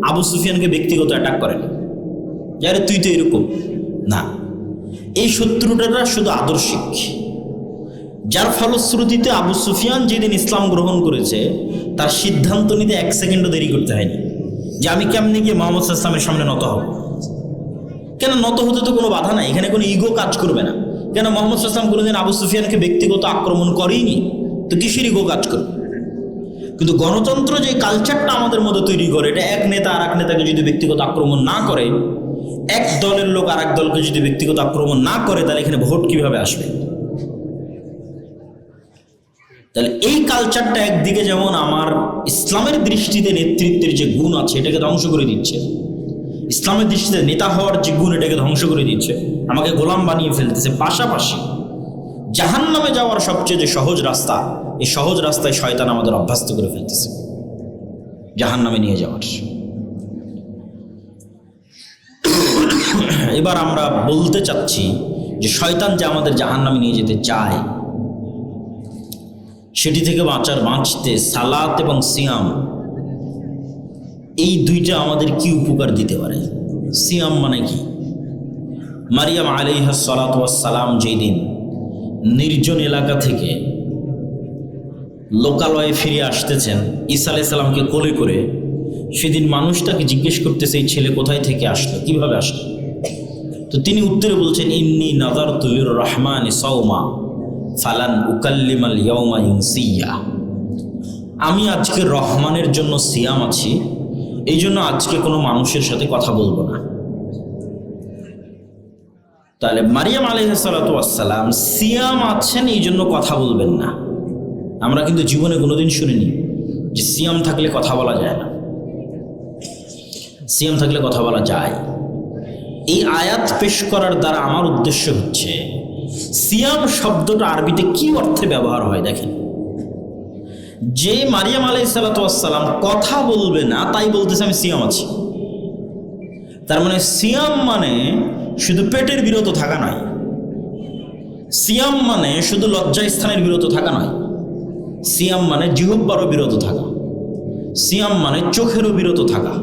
আবু সুফিয়ানকে ব্যক্তিগত অ্যাটাক করেন, যারে তুই তো এরকম না। এই শত্রুটা শুধু আদর্শিক, যার ফলশ্রুতিতে আবু সুফিয়ান যেদিন ইসলাম গ্রহণ করেছে তার সিদ্ধান্ত নিতে 1 সেকেন্ডও দেরি করতে হয়নি যে আমি কেমনি গিয়ে মুহাম্মদ সাল্লাল্লাহু আলাইহি ওয়াসাল্লামের সামনে নত হব। কেন নত হতে তো কোনো বাধা নাই, এখানে কোনো ইগো কাজ করবে না। কেন মোহাম্মদ সাল্লাল্লাহু আলাইহি ওয়াসাল্লাম কোনোদিন আবু সুফিয়ানকে ব্যক্তিগত আক্রমণ করেইনি, তো কিসেরই গো কাজ করবে? কিন্তু গণতন্ত্র যে কালচারটা আমাদের মধ্যে তৈরি করে, এটা এক নেতা আর এক নেতাকে যদি ব্যক্তিগত আক্রমণ না করে, এক দলের লোক আর এক দলকে যদি ব্যক্তিগত আক্রমণ না করে, তাহলে এখানে ভোট কিভাবে আসবে? তাহলে এই কালচারটা একদিকে যেমন আমার ইসলামের দৃষ্টিতে নেতৃত্বের যে গুণ আছে এটাকে ধ্বংস করে দিচ্ছে, ইসলামের দৃষ্টিতে নেতা হওয়ার যে গুণ এটাকে ধ্বংস করে দিচ্ছে, আমাকে গোলাম বানিয়ে ফেলতেছে। পাশাপাশি জাহান্নামে যাওয়ার সবচেয়ে যে সহজ রাস্তা, এই সহজ রাস্তায় শয়তান আমাদের অভ্যস্ত করে ফেলতেছে জাহান্নামে নিয়ে যাওয়ার। এবার আমরা বলতে চাচ্ছি যে শয়তান যে আমাদের জাহান্নামে নিয়ে যেতে চায়, সেটি থেকে বাঁচতে সালাত এবং সিয়াম এই দুইটা আমাদের কি উপকার দিতে পারে? সিয়াম মানে কি? মারিয়াম আলাইহিস সালাতু ওয়াস সালাম যেই দিন নির্জন এলাকা থেকে লোকালয়ে ফিরে আসতেছেন ঈসা আলাইহিস সালামকে কোলে করে, সেদিন মানুষ তাকে জিজ্ঞেস করতেছে এই ছেলে কোথায় থেকে আসলো, কিভাবে আসলো? তো তিনি উত্তরে বলছেন, ইন্নী নাযারতু লির রহমানি সাওমা ফালান উকাল্লিমাল ইয়াওমা ইনসিয়া। আমি আজকে রহমানের জন্য সিয়াম আছি, এই জন্য আজকে কোনো মানুষের সাথে কথা বলবো না। তাহলে মারিয়াম আলাইহিস সালাতু ওয়াস সালাম সিয়াম আছেন, এই জন্য কথা বলবেন না। আমরা কিন্তু জীবনে কোনোদিন শুনিনি যে সিয়াম থাকলে কথা বলা যায় না। সিয়াম থাকলে কথা বলা যায়। এই আয়াত পেশ করার দ্বারা আমার উদ্দেশ্য হচ্ছে সিয়াম শব্দটা আরবিতে কি অর্থে ব্যবহার হয় দেখেন। যে মারিয়াম আলাইহিস সালাতু ওয়াস সালাম কথা বলবে না তাই বলতেছে আমি সিয়াম আছি, তার মানে সিয়াম মানে শুধু পেটের বিরত থাকা নয়, সিয়াম মানে শুধু লজ্জাস্থানের বিরত থাকা নয়, সিয়াম মানে জিহ্বারও বিরত থাকা, সিয়াম মানে চোখেরও বিরত থাকা,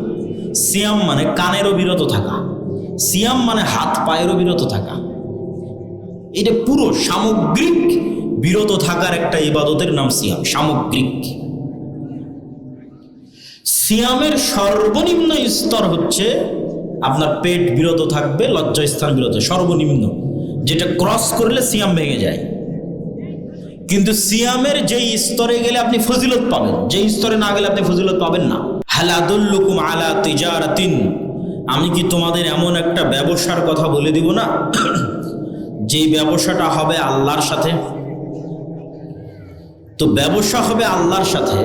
সিয়াম মানে কানেরও বিরত থাকা, সিয়াম মানে হাত পায়েরও বিরত থাকা। এটা পুরো সামগ্রিক বিরত থাকার একটা ইবাদতের নাম সিয়াম, সামগ্রিক। সিয়ামের সর্বনিম্ন স্তর হচ্ছে আপনার পেট বিরত থাকবে, লজ্জাস্থান বিরত, সর্বনিম্ন, যেটা ক্রস করলে সিয়াম ভেঙে যায়। কিন্তু সিয়ামের যেই স্তরে গেলে আপনি ফজিলত পাবেন, যেই স্তরে না গেলে আপনি ফজিলত পাবেন না। হাল আদুল্লুকুম আলা তিজারাতিন, আমি কি তোমাদের এমন একটা ব্যবসার কথা বলে দিব না যেই ব্যবসাটা হবে আল্লাহর সাথে? তো ব্যবসা হবে আল্লাহর সাথে,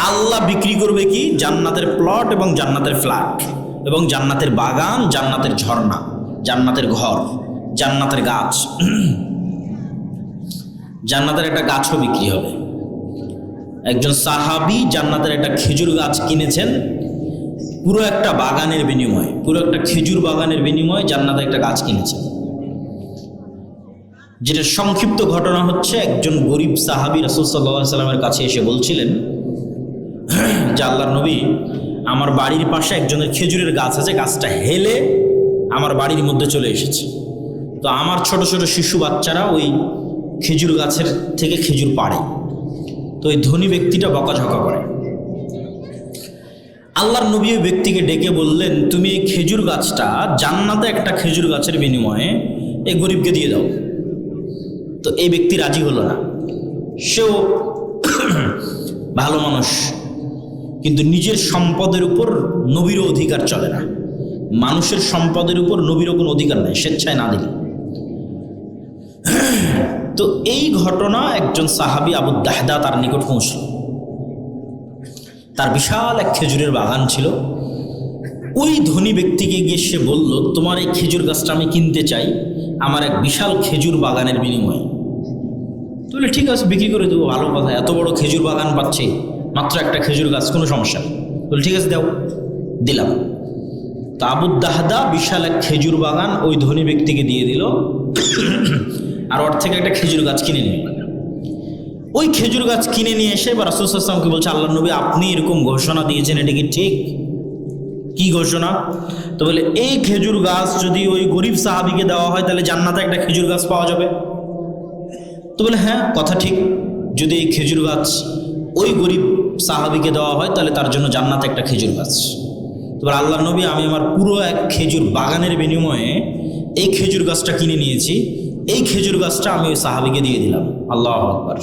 আল্লাহ বিক্রি করবে কি? জান্নাতের প্লট এবং জান্নাতের ফ্ল্যাট এবং জান্নাতের বাগান, জান্নাতের ঝর্ণা, জান্নাতের ঘর, জান্নাতের গাছ। জান্নাতের একটা গাছও বিক্রি হবে। একজন সাহাবী জান্নাতের একটা খেজুর গাছ কিনেছেন পুরো একটা বাগানের বিনিময়ে, পুরো একটা খেজুর বাগানের বিনিময়ে জান্নাতের একটা গাছ কিনেছেন। যেটা সংক্ষিপ্ত ঘটনা হচ্ছে, একজন গরিব সাহাবী রাসূল সাল্লাল্লাহু আলাইহি সাল্লামের কাছে এসে বলছিলেন যে আল্লাহর নবী, আমার বাড়ির পাশে একজনের খেজুরের গাছ আছে, গাছটা হেলে আমার বাড়ির মধ্যে চলে এসেছে। তো আমার ছোট ছোট শিশু বাচ্চারা ওই খেজুর গাছের থেকে খেজুর পাড়ে। তো ওই ধনী ব্যক্তিটা বকাঝকা করে। আল্লাহর নবী ওই ব্যক্তিকে ডেকে বললেন, তুমি এই খেজুর গাছটা জান্নাতে একটা খেজুর গাছের বিনিময়ে এই গরিবকে দিয়ে দাও। তো এই ব্যক্তি রাজি হলো না। সেও ভালো মানুষ, কিন্তু নিজের সম্পদের উপর নবীরও অধিকার চলে না। মানুষের সম্পদের উপর নবীরও কোনো অধিকার নাই, স্বেচ্ছায় না দিলে। তো এই ঘটনা একজন সাহাবী আবু দাহদা তার নিকট পৌঁছল। তার বিশাল এক খেজুরের বাগান ছিল। ওই ধনী ব্যক্তিকে গিয়ে সে বলল, তোমার এই খেজুর গাছটা আমি কিনতে চাই আমার এক বিশাল খেজুর বাগানের বিনিময়ে। তো বলে ঠিক আছে, বিক্রি করে দেবো, ভালো কথা, এত বড় খেজুর বাগান পাচ্ছি, মাত্র একটা খেজুর গাছ, কোনো সমস্যা নেই। বলে ঠিক আছে, দাও, দিলাম। তো আবু দাহদা বিশাল এক খেজুর বাগান ওই ধনী ব্যক্তিকে দিয়ে দিল, আর ওর থেকে একটা খেজুর গাছ কিনে নিল। ওই খেজুর গাছ কিনে নিয়ে এসে এবার রাসূল সাল্লাল্লাহু আলাইহি ওয়াসাল্লামকে বলছে, আল্লাহর নবী আপনি এরকম ঘোষণা দিয়েছেন, এটা কি ঠিক? কি ঘোষণা? তো বলে, এই খেজুর গাছ যদি ওই গরিব সাহাবীকে দেওয়া হয় তাহলে জান্নাতে একটা খেজুর গাছ পাওয়া যাবে। তো বলে, হ্যাঁ কথা ঠিক, যদি এই খেজুর গাছ ওই গরিব সাহাবীকে দেওয়া হয় তাহলে তার জন্য জান্নাতে একটা খেজুর গাছ। তো আল্লাহর নবী, আমি আমার পুরো এক খেজুর বাগানের বিনিময়ে এই খেজুর গাছটা কিনে নিয়েছি, এই খেজুর গাছটা আমি ওই সাহাবীকে দিয়ে দিলাম। আল্লাহু আকবার।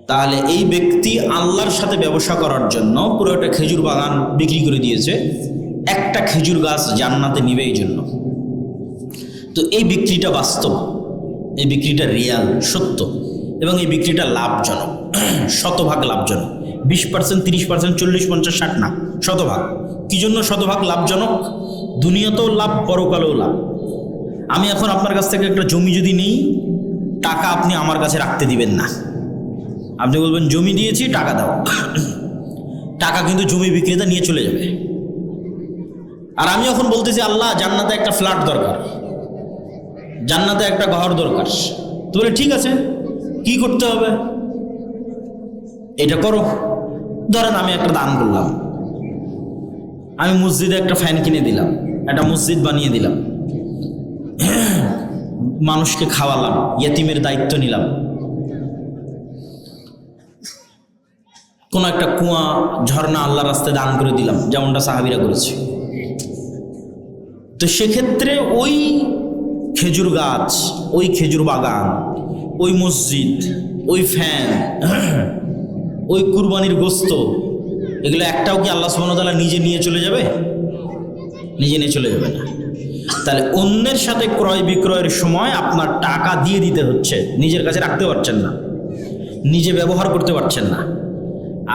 তাহলে এই ব্যক্তি আল্লাহর সাথে ব্যবসা করার জন্য পুরো একটা খেজুর বাগান বিক্রি করে দিয়েছে, একটা খেজুর গাছ জান্নাতে নিবে এই জন্য। তো এই বিক্রিটা বাস্তব, এই বিক্রিটা রিয়াল, সত্য, এবং এই বিক্রিটা লাভজনক, শতভাগ লাভজনক। 20%, 30%, 40, 50, 60 না, শতভাগ। কি জন্য শতভাগ লাভজনক? দুনিয়াতেও লাভ, পরকালেও লাভ। আমি এখন আপনার কাছ থেকে একটা জমি যদি নিই, টাকা আপনি আমার কাছে রাখতে দিবেন না। আপনি বলবেন জমি দিয়েছি, টাকা দাও। টাকা কিন্তু জমি বিক্রেতা নিয়ে চলে যাবে। আর আমি এখন বলতেছি আল্লাহ জান্নাতে একটা ফ্ল্যাট দরকার, জান্নাতে একটা ঘর দরকার। তো বলে ঠিক আছে, কি করতে হবে? এটা করো। ধরেন আমি একটা দান করলাম, আমি মসজিদে একটা ফ্যান কিনে দিলাম, একটা মসজিদ বানিয়ে দিলাম, মানুষকে খাওয়ালাম, ইয়েতিমের দায়িত্ব নিলাম, কোনো একটা কুয়া, ঝর্ণা আল্লাহর রাস্তায় দান করে দিলাম, যেমনটা সাহাবীরা করেছে। তো সেক্ষেত্রে ওই খেজুর গাছ, ওই খেজুর বাগান, ওই মসজিদ, ওই ফ্যান, ওই কুরবানির গোস্ত, এগুলো একটাও কি আল্লাহ সুবহানাহু ওয়া তাআলা নিজে নিয়ে চলে যাবে? নিজে নিয়ে চলে যাবে না। তাহলে অন্যের সাথে ক্রয় বিক্রয়ের সময় আপনার টাকা দিয়ে দিতে হচ্ছে, নিজের কাছে রাখতে পারছেন না, নিজে ব্যবহার করতে পারছেন না।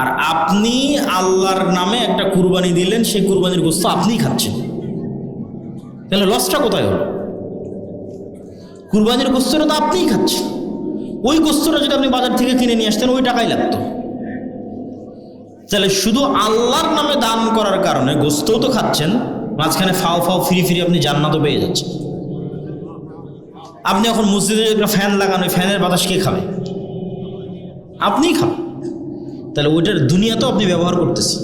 আর আপনি আল্লাহর নামে একটা কুরবানি দিলেন, সেই কুরবানির গোস্ত আপনিই খাচ্ছেন। তাহলে লসটা কোথায় হলো? কুরবানির গোস্তটা তো আপনিই খাচ্ছেন। ওই গোস্তটা যদি আপনি বাজার থেকে কিনে নিয়ে আসতেন, ওই টাকাই লাগতো। তাহলে শুধু আল্লাহর নামে দান করার কারণে গোস্তও তো খাচ্ছেন, মাঝখানে ফাও ফাও ফিরি ফিরি আপনি জান্নাতও পেয়ে যাচ্ছেন। আপনি এখন মসজিদে একটা ফ্যান লাগানো, ওই ফ্যানের বাতাস কে খাবে? আপনিই খাবেন। তাহলে ওইটার দুনিয়াতেও আপনি ব্যবহার করতেছেন।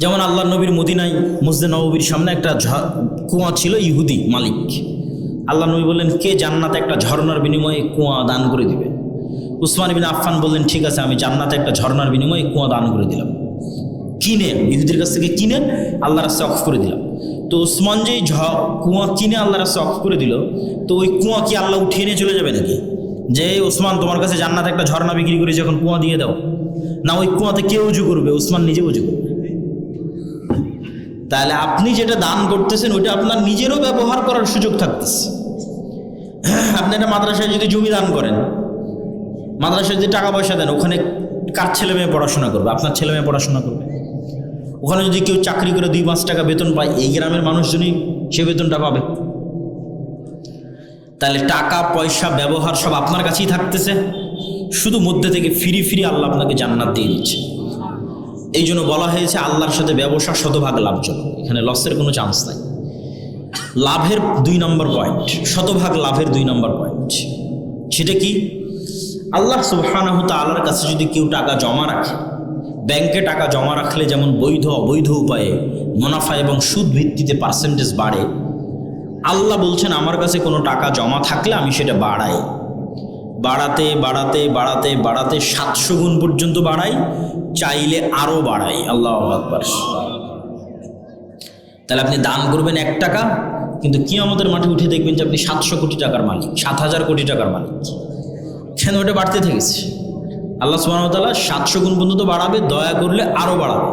যেমন আল্লাহ নবীর মদিনায় মসজিদে নববীর সামনে একটা কুয়া ছিল, ইহুদি মালিক। আল্লাহ নবী বললেন, কে জান্নাতে একটা ঝর্ণার বিনিময়ে কুয়া দান করে দিবে? উসমান ইবনে আফফান বললেন, ঠিক আছে, আমি জান্নাতে একটা ঝর্ণার বিনিময়ে কুয়া দান করে দিলাম। কিনে, ইহুদির কাছ থেকে কিনে আল্লাহর রাস্তায় ওয়াকফ করে দিলাম। তো উসমান যেই কুয়া কিনে আল্লাহর রাস্তায় ওয়াকফ করে দিল, তো ওই কুয়া কি আল্লাহ উঠিয়ে নিয়ে চলে যাবে নাকি? যে উসমান তোমার কাছে জান্নাতে একটা ঝর্ণা বিক্রি করেছে, এখন কুয়া দিয়ে দাও না। ওই কুয়াতে কে উজু করবে? উসমান নিজে উজু করবে। তাহলে আপনি যেটা দান করতেছেন, ওইটা আপনার নিজেরও ব্যবহার করার সুযোগ থাকতেছে। আপনি একটা মাদ্রাসায় যদি জমি দান করেন, মাদ্রাসায় যদি টাকা পয়সা দেন, ওখানে কার ছেলে মেয়ে পড়াশোনা করবে? আপনার ছেলে মেয়ে পড়াশোনা করবে। ওখানে যদি কেউ চাকরি করে 2-5 টাকা বেতন পায়, এই গ্রামের মানুষজনই সে বেতনটা পাবে। তাহলে টাকা পয়সা ব্যবহার সব আপনার কাছেই থাকতেছে, শুধু মধ্যে থেকে ফিরি ফিরি আল্লাহ আপনাকে জান্নাত দিয়ে দিচ্ছে। এই জন্য বলা হয়েছে আল্লাহর সাথে ব্যবসা শতভাগ লাভজনক, এখানে লসের কোনো চান্স নাই। লাভের 2 নম্বর পয়েন্ট, শতভাগ লাভের 2 নম্বর পয়েন্ট, সেটা কি? আল্লাহ সুবহানাহু ওয়া তাআলার কাছে যদি কেউ টাকা জমা রাখে, ব্যাংকে টাকা জমা রাখলে যেমন বৈধ অবৈধ উপায়ে মুনাফা এবং সুদ ভিত্তিতে পার্সেন্টেজ বাড়ে, আল্লাহ বলছেন আমার কাছে কোনো টাকা জমা থাকলে আমি সেটা বাড়াই, বাড়াতে বাড়াতে বাড়াতে বাড়াতে 700 গুণ পর্যন্ত বাড়াই, চাইলে আরও বাড়াই। আল্লাহু আকবার। তাহলে আপনি দান করবেন 1 টাকা, কিন্তু কিয়ামতের মাঠে উঠে দেখবেন যে আপনি 700 কোটি টাকার মালিক, 7000 কোটি টাকার মালিক। কেন? ওটা বাড়তে থেকেছে। আল্লাহ সুবহানাহু ওয়া তাআলা 700 গুণ পর্যন্ত বাড়াবে, দয়া করলে আরও বাড়াবে।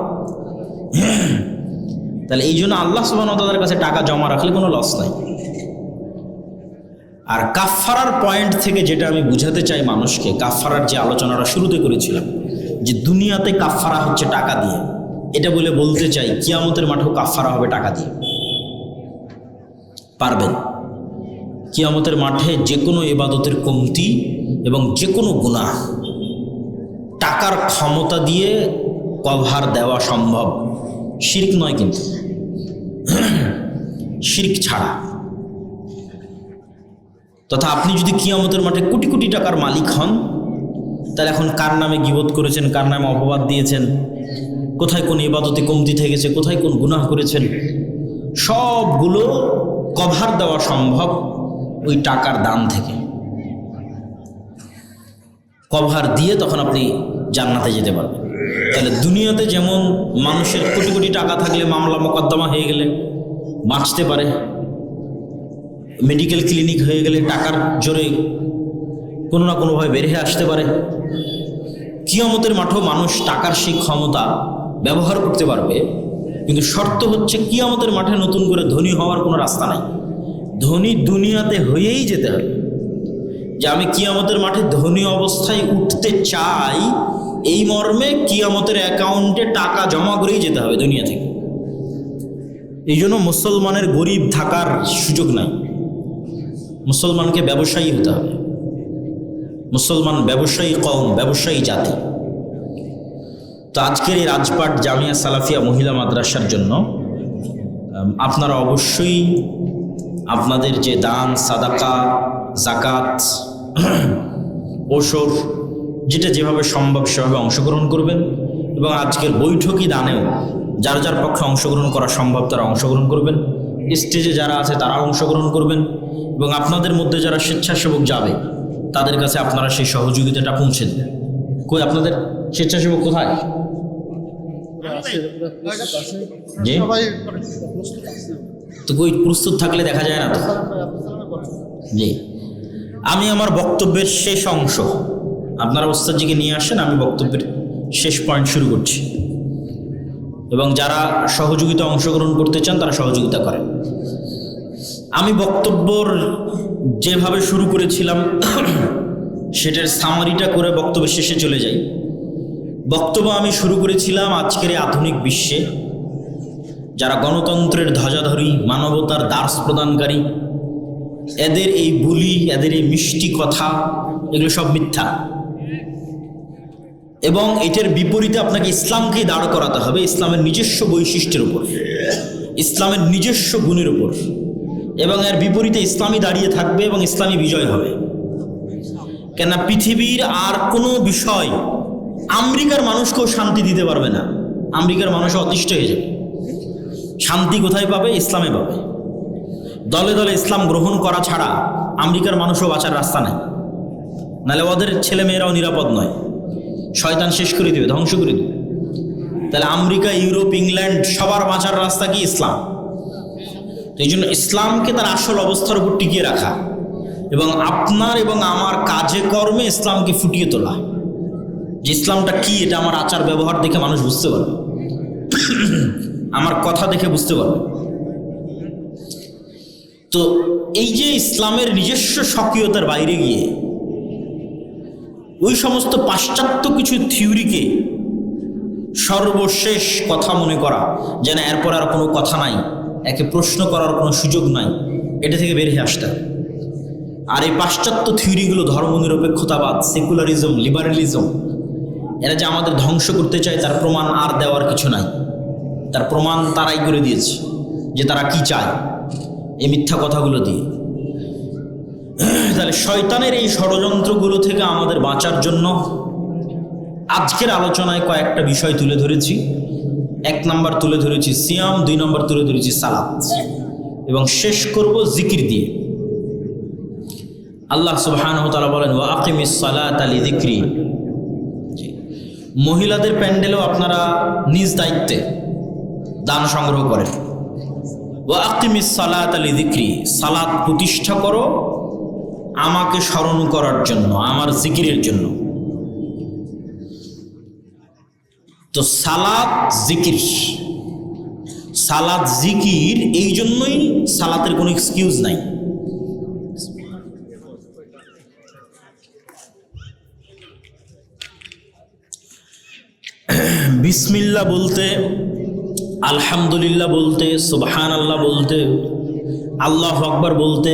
তাহলে এই জন্য আল্লাহ সুবহানাহু ওয়া তাআলার কাছে টাকা জমা রাখলে কোনো লস নাই। আর কাফফারার পয়েন্ট থেকে যেটা আমি বুঝাতে চাই মানুষকে, কাফফারার যে আলোচনাটা শুরুতে করেছিলাম, যে দুনিয়াতে কাফফারা হচ্ছে টাকা দিয়ে, এটা বলে বলতে চাই কিয়ামতের মাঠেও কাফফারা হবে টাকা দিয়ে। পারবেন? কিয়ামতের মাঠে যে কোনো ইবাদতের কমতি এবং যে কোনো গুনাহ টাকার ক্ষমতা দিয়ে কভার দেওয়া সম্ভব, শিরক নয় কিন্তু, শিরক ছাড়া। তথা আপনি যদি কিয়ামতের মাঠে কোটি কোটি টাকার মালিক হন, তাহলে এখন কার নামে গীবত করেছেন, কার নামে অপবাদ দিয়েছেন, কোথায় কোন ইবাদতে কমতি থেকেছে, কোথায় কোন গুনাহ করেছেন, সবগুলো কভার দেওয়া সম্ভব ওই টাকার দান থেকে। কভার দিয়ে তখন আপনি জান্নাতে যেতে পারবেন। তাহলে দুনিয়াতে যেমন মানুষের কোটি কোটি টাকা থাকলে মামলা মোকদ্দমা হয়ে গেলে বাঁচতে পারে, মেডিকেল ক্লিনিক হয়ে গেলে টাকার জোরে কোনো না কোনোভাবে বের হয়ে আসতে পারে। কিয়ামতের মাঠেও মানুষ টাকার সেই ক্ষমতা ব্যবহার করতে পারবে, কিন্তু শর্ত হচ্ছে কিয়ামতের মাঠে নতুন করে ধনী হওয়ার কোনো রাস্তা নাই। ধনী দুনিয়াতে হয়েই যেতে হবে। যে আমি কিয়ামতের মাঠে ধনী অবস্থায় উঠতে চাই, এই মর্মে কিয়ামতের অ্যাকাউন্টে টাকা জমা করেই যেতে হবে দুনিয়া থেকে। এই জন্য মুসলমানের গরিব থাকার সুযোগ নাই। মুসলমানকে ব্যবসায়ী হতে হবে। মুসলমান ব্যবসায়ী কওম, ব্যবসায়ী জাতি। তো আজকের এই রাজপাট জামিয়া সালাফিয়া মহিলা মাদ্রাসার জন্য আপনারা অবশ্যই আপনাদের যে দান, সাদাকা, জাকাত, ওসর, যেটা যেভাবে সম্ভব সেভাবে অংশগ্রহণ করবেন। এবং আজকের বৈঠকি দানেও যার যার পক্ষে অংশগ্রহণ করা সম্ভব তারা অংশগ্রহণ করবেন। স্টেজে যারা আছে তারা অংশগ্রহণ করবেন, এবং আপনাদের মধ্যে যারা স্বেচ্ছাসেবক যাবে তাদের কাছে আপনারা সেই সহযোগিতাটা পৌঁছে দেবেন। কই আপনাদের স্বেচ্ছাসেবক কোথায়? জি, তো কই প্রস্তুত থাকলে দেখা যায় না তো। জি, আমি আমার বক্তব্যের শেষ অংশ, আপনারা ওস্তাদজিকে নিয়ে আসেন, আমি বক্তব্যের শেষ পয়েন্ট শুরু করছি, এবং যারা সহযোগিতা অংশগ্রহণ করতে চান তারা সহযোগিতা করেন। আমি বক্তব্যর যেভাবে শুরু করেছিলাম সেটার সামারিটা করে বক্তব্যের শেষে চলে যাই। বক্তব্য আমি শুরু করেছিলাম আজকের এই আধুনিক বিশ্বে যারা গণতন্ত্রের ধ্বজাধারী, মানবতার দার্স প্রদানকারী, এদের এই বুলি, এদের এই মিষ্টি কথা, এগুলো সব মিথ্যা। এবং এটার বিপরীতে আপনাকে ইসলামকেই দাঁড় করাতে হবে, ইসলামের নিজস্ব বৈশিষ্ট্যের উপর, ইসলামের নিজস্ব গুণের উপর, এবং এর বিপরীতে ইসলামই দাঁড়িয়ে থাকবে এবং ইসলামী বিজয় হবে। কেননা পৃথিবীর আর কোনো বিষয় আমেরিকার মানুষকেও শান্তি দিতে পারবে না। আমেরিকার মানুষ অতিষ্ঠ হয়ে যাবে। শান্তি কোথায় পাবে? ইসলামে পাবে। দলে দলে ইসলাম গ্রহণ করা ছাড়া আমেরিকার মানুষও বাঁচার রাস্তা নেই। নাহলে ওদের ছেলে মেয়েরাও নিরাপদ নয়, শয়তান শেষ করে দেবে, ধ্বংস করে দেবে। তাহলে আমেরিকা, ইউরোপ, ইংল্যান্ড সবার বাঁচার রাস্তা কি? ইসলাম। এই জন্য ইসলামকে তার আসল অবস্থার উপর টিকিয়ে রাখা এবং আপনার এবং আমার কাজে কর্মে ইসলামকে ফুটিয়ে তোলা। যে ইসলামটা কি, এটা আমার আচার ব্যবহার দেখে মানুষ বুঝতে পারবে, আমার কথা দেখে বুঝতে পারবে। তো এই যে ইসলামের নিজস্ব স্বকীয়তার বাইরে গিয়ে ওই সমস্ত পাশ্চাত্য কিছু থিওরিকে সর্বশেষ কথা মনে করা, যেন এরপর আর কোনো কথা নাই, একে প্রশ্ন করার কোনো সুযোগ নাই, এটা থেকে বের হয়ে আসতে হবে। আর এই পাশ্চাত্য থিওরিগুলো ধর্মনিরপেক্ষতাবাদ, সেকুলারিজম, লিবারেলিজম, এরা যে আমাদের ধ্বংস করতে চায় তার প্রমাণ আর দেওয়ার কিছু নাই। তার প্রমাণ তারাই করে দিয়েছে যে তারা কি চায় এই মিথ্যা কথাগুলো দিয়ে। তাহলে শয়তানের এই ষড়যন্ত্রগুলো থেকে আমাদের বাঁচার জন্য আজকের আলোচনায় কয়েকটা বিষয় তুলে ধরেছি। 1 নম্বর তুলে ধরেছি সিয়াম, 2 নম্বর তুলে ধরেছি সালাত, এবং শেষ করব জিকির দিয়ে। আল্লাহ সুবহানাহু ওয়া তাআলা বলেন, ওয়া আকিমিস সালাতা লিযিকরি। মহিলাদের প্যান্ডেলেও আপনারা নিজ দায়িত্বে দান সংগ্রহ করেন। ওয়া আকিমিস সালাতা লিযিকরি, সালাত প্রতিষ্ঠা করো আমাকে স্মরণ করার জন্য, আমার জিকিরের জন্য। তো সালাত জিকির, সালাত জিকির, এই জন্যই সালাতের কোনো এক্সকিউজ নাই। বিসমিল্লাহ বলতে, আলহামদুলিল্লাহ বলতে, সুবহানাল্লাহ বলতে, আল্লাহু আকবার বলতে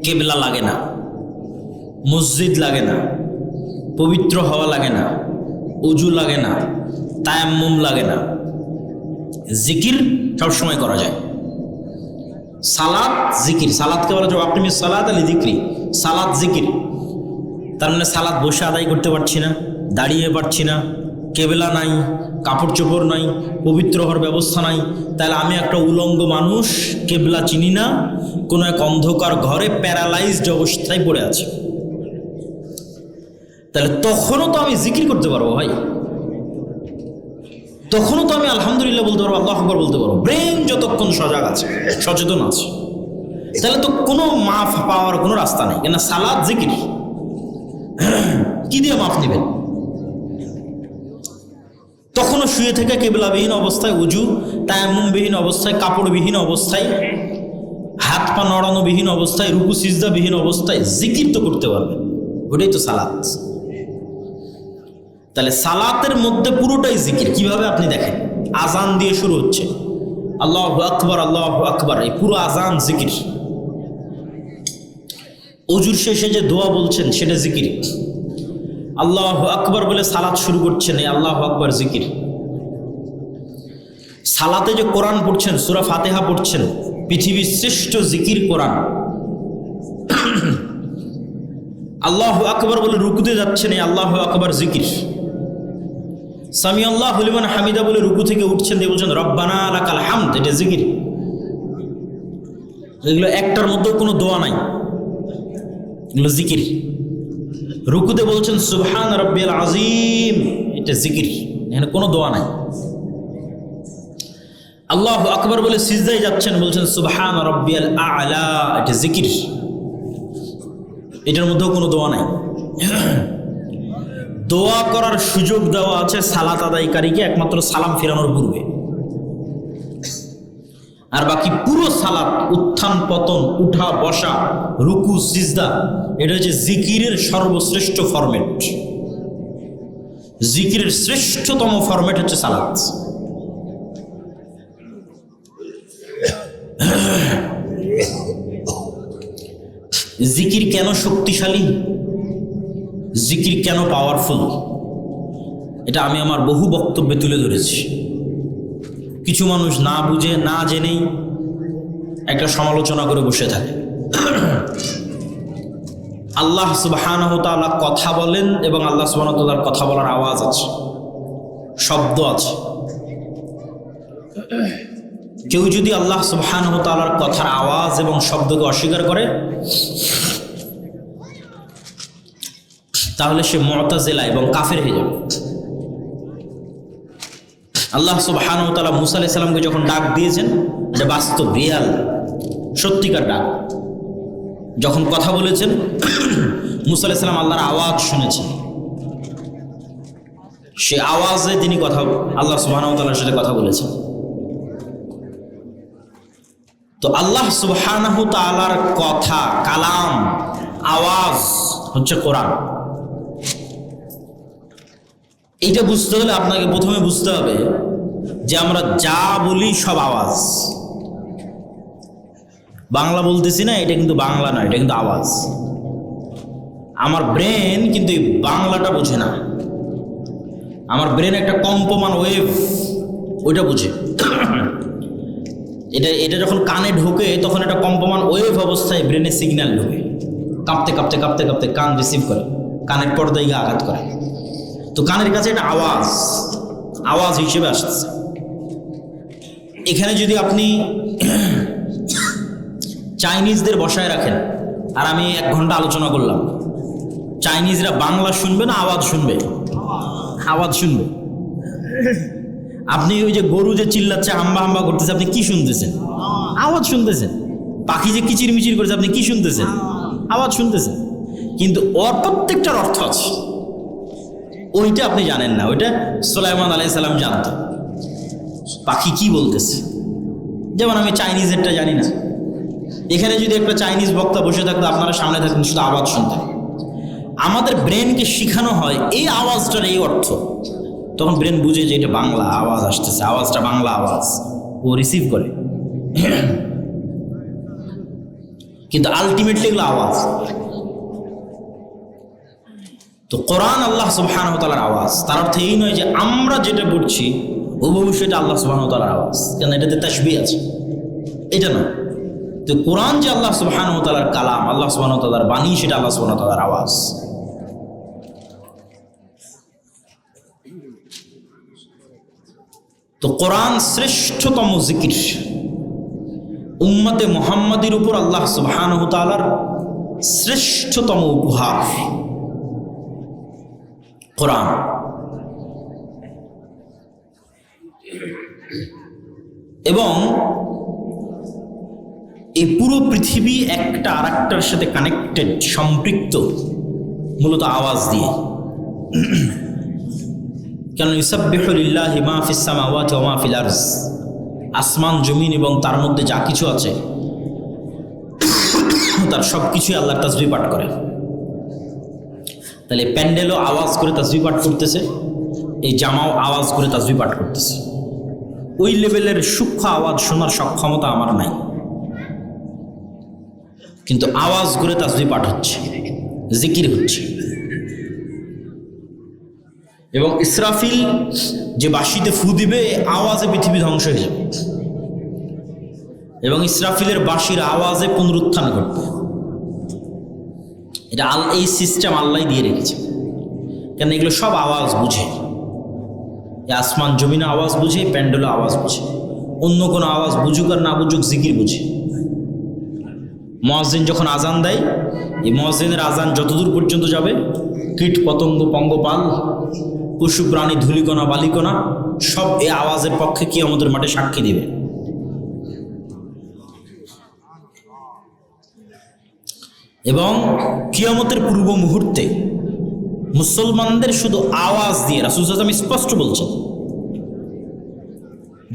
কিবলা লাগে না, মসজিদ লাগে না, পবিত্র হওয়া লাগে না, উজু লাগে না, তায়াম্মুম লাগে না। জিকির সবসময় করা যায়। সালাত জিকির, সালাতকে বলা যায় আকিমিস সালাতা লিযিকরি, সালাত জিকির। তার মানে সালাত বসে আদায় করতে পারছি না, দাঁড়িয়ে পারছি না, কেবলা নাই, কাপড় চোপড় নাই, পবিত্র হওয়ার ব্যবস্থা নাই, তাহলে আমি একটা উলঙ্গ মানুষ, কেবলা চিনি না, কোনো এক অন্ধকার ঘরে প্যারালাইজড অবস্থায় পড়ে আছে। তাহলে তখনও তো আমি জিকির করতে পারবো ভাই, তখনও তো আমি আলহামদুলিল্লাহ বলতে পারবো, আল্লাহু আকবার বলতে পারবো। ব্রেন যতক্ষণ সজাগ আছে, সচেতন আছে, তাহলে তো কোনো মাফ পাওয়ার কোনো রাস্তা নেই, কেন সালাত জিকির। কি দিয়ে মাফ নেবেন? তখনও শুয়ে থেকে কেবলাবিহীন অবস্থায়, উজু তায়াম্মুমবিহীন অবস্থায়, কাপড়বিহীন অবস্থায়, হাত পা নড়ানোবিহীন অবস্থায়, রুকু সিজদাবিহীন অবস্থায় জিকির তো করতে পারবেন, ওটাই তো সালাত। তাহলে সালাতের মধ্যে পুরোটাই জিকির। কিভাবে আপনি দেখেন, আজান দিয়ে শুরু হচ্ছে, আল্লাহু আকবার আল্লাহু আকবার, এই পুরো আজান জিকির। অজুর শেষে যে দোয়া বলছেন সেটা জিকির। আল্লাহু আকবার বলে সালাত শুরু করছেন, এই আল্লাহু আকবার জিকির। সালাতে যে কোরআন পড়ছেন, সূরা ফাতিহা পড়ছেন, পৃথিবীর শ্রেষ্ঠ জিকির কোরআন। আল্লাহু আকবার বলে রুকুতে যাচ্ছেন, এই আল্লাহু আকবার জিকির। সামি আল্লাহু লিমান হামিদা বলে রুকু থেকে উঠছেন, দিয়ে বলছেন রব্বানা লাকাল হামদ, এটা জিকির। এগুলো একটার মধ্যেও কোনো দোয়া নাই, এগুলো জিকির। রুকুতে বলছেন সুবহান রাব্বিয়াল আযীম, এটা জিকির, এখানে কোনো দোয়া নাই। আল্লাহু আকবার বলে সিজদায় যাচ্ছেন, বলছেন সুবহান রাব্বিয়াল আ'লা, এটা জিকির, এটার মধ্যেও কোনো দোয়া নাই। দোয়া করার সুযোগ দেওয়া আছে সালাত আদায়কারীকে একমাত্র সালাম ফেরানোর পূর্বে, আর বাকি পুরো সালাত, উত্থান পতন, উঠা বসা, রুকু সিজদা, এটা হচ্ছে জিকিরের সর্বশ্রেষ্ঠ ফরম্যাট। জিকিরের শ্রেষ্ঠতম ফরম্যাট হচ্ছে সালাত। জিকির কেন শক্তিশালী, জিকির কেন পাওয়ারফুল, এটা আমি আমার বহু বক্তব্যে তুলে ধরেছি। কিছু মানুষ না বুঝে না জেনেই একটা সমালোচনা করে বসে থাকে। আল্লাহ সুবহানাহু ওয়া তাআলা কথা বলেন এবং আল্লাহ সুবহানাহু ওয়া তাআলার কথা বলার আওয়াজ আছে, শব্দ আছে। কেউ যদি আল্লাহ সুবহানাহু ওয়া তাআলার কথার আওয়াজ এবং শব্দকে অস্বীকার করে, তাহলে সে মুতাজিলা এবং কাফের হয়ে যাবে। আল্লাহ সুবহানাহু ওয়া তাআলা মুসা আলাইহিস সালামকে যখন ডাক দিয়েছেন, এটা বাস্তব, রিয়াল, সত্যিকার ডাক। যখন কথা বলেছেন, মুসা আলাইহিস সালাম আল্লাহর আওয়াজ শুনেছেন, সে আওয়াজে তিনি কথা, আল্লাহ সুবহানাহু ওয়া তাআলার সাথে কথা বলেছেন। তো আল্লাহ সুবহানাহু ওয়া তাআলার কথা, কালাম, আওয়াজ হচ্ছে কোরআন। এইটা বুঝতে হলে আপনাকে প্রথমে বুঝতে হবে যে আমরা যা বলি সব আওয়াজ। বাংলা বলতেছি না, এটা কিন্তু বাংলা নয়, এটা কিন্তু আওয়াজ। আমার ব্রেন কিন্তু এই বাংলাটা বোঝে না, আমার ব্রেন একটা কম্পমান ওয়েভ, ওইটা বুঝে। এটা যখন কানে ঢোকে তখন একটা কম্পমান ওয়েভ অবস্থায় ব্রেনে সিগন্যাল ঢোকে, কাঁপতে কাঁপতে কাঁপতে কাঁপতে কান রিসিভ করে, কানের পর্দায় গিয়ে আঘাত করে। তো কানের কাছে এটা আওয়াজ, আওয়াজ হিসেবে আসছে। এখানে যদি আপনি চাইনিজদের বসায় রাখেন, আর আমি 1 ঘন্টা আলোচনা করলাম, চাইনিজরা বাংলা শুনবে না আওয়াজ শুনবে? আওয়াজ শুনবে। আপনি ওই যে গরু যে চিল্লাচ্ছে, হাম্বা হাম্বা করতেছে, আপনি কি শুনতেছেন? আওয়াজ শুনতেছেন। পাখি যে কিচির মিচির করেছে, আপনি কি শুনতেছেন? আওয়াজ শুনতেছেন। কিন্তু ওর প্রত্যেকটার অর্থ আছে, ওইটা আপনি জানেন না। ওইটা সুলাইমান আলাইহিস সালাম জানতো পাখি কি বলতেছে। যেমন আমি চাইনিজেরটা জানি না। এখানে যদি একটা চাইনিজ বক্তা বসে থাকতো, আপনারা সামনে থাকতেন, শুধু আওয়াজ শুনতেন। আমাদের ব্রেনকে শিখানো হয় এই আওয়াজটার এই অর্থ, তখন ব্রেন বুঝে যে এটা বাংলা আওয়াজ আসতেছে, আওয়াজটা বাংলা আওয়াজ, ও রিসিভ করে। কিন্তু আলটিমেটলি এগুলো আওয়াজ। তো কোরআন আল্লাহ সুবহানাহু ওয়া তাআলার আওয়াজ। তার অর্থ এই নয় যে আমরা যেটা পড়ছি হুবহু সেটা আল্লাহ সুবহানাহু ওয়া তাআলার আওয়াজ, কেন এটাতে তাশবিহ আছে, এটা নয়। তো কোরআন যে আল্লাহ সুবহানাহু ওয়া তাআলার কালাম, আল্লাহ সুবহানাহু ওয়া তাআলার বাণী, সেটা আল্লাহ সুবহানাহু ওয়া তাআলার আওয়াজ। তো কোরআন শ্রেষ্ঠতম জিকির। উম্মতে মুহাম্মাদির উপর আল্লাহ সুবহানাহু ওয়া তাআলার শ্রেষ্ঠতম উপহার কোরআন। এবং এই পুরো পৃথিবী একটা আর একটার সাথে কানেক্টেড, সম্পৃক্ত মূলত আওয়াজ দিয়ে। কেন ইউসাব্বিহু লিল্লাহি মা ফিস সামাওয়াতি ওয়া মা ফিল আরজ, আসমান জমিন এবং তার মধ্যে যা কিছু আছে তার সব কিছুই আল্লাহর তাসবিহ পাঠ করে। তাহলে প্যান্ডেলও আওয়াজ করে তাসবিহ পাঠ করতেছে, এই জামাও আওয়াজ করে তাসবিহ পাঠ করতেছে। ওই লেভেলের সূক্ষ্ম আওয়াজ শোনার সক্ষমতা আমার নাই, কিন্তু আওয়াজ করে তাসবিহ পাঠ হচ্ছে, জিকির হচ্ছে। এবং ইসরাফিল যে বাঁশিতে ফু দিবে, আওয়াজে পৃথিবী ধ্বংস হয়ে যাবে, এবং ইসরাফিলের বাঁশির আওয়াজে পুনরুত্থান ঘটবে। এটা এই সিস্টেম আল্লাহ দিয়ে রেখেছে, কেন এগুলো সব আওয়াজ বুঝে। আসমান জমিনে আওয়াজ বুঝে, প্যান্ডেলও আওয়াজ বুঝে। অন্য কোনো আওয়াজ বুঝুক আর না বুঝুক, জিকির বুঝে। মুয়াজ্জিন যখন আজান দেয়, এই মুয়াজ্জিনের আজান যতদূর পর্যন্ত যাবে, কীট পতঙ্গ পঙ্গপাল পশু প্রাণী ধূলিকণা বালিকণা সব এই আওয়াজের পক্ষে কিয়ামতের মাঠে সাক্ষী দিবে। এবং কিয়ামতের পূর্ব মুহূর্তে মুসলমানদের শুধু আওয়াজ দিয়ে রাসূল সাল্লাল্লাহু আলাইহি ওয়াসাল্লাম স্পষ্ট বলছেন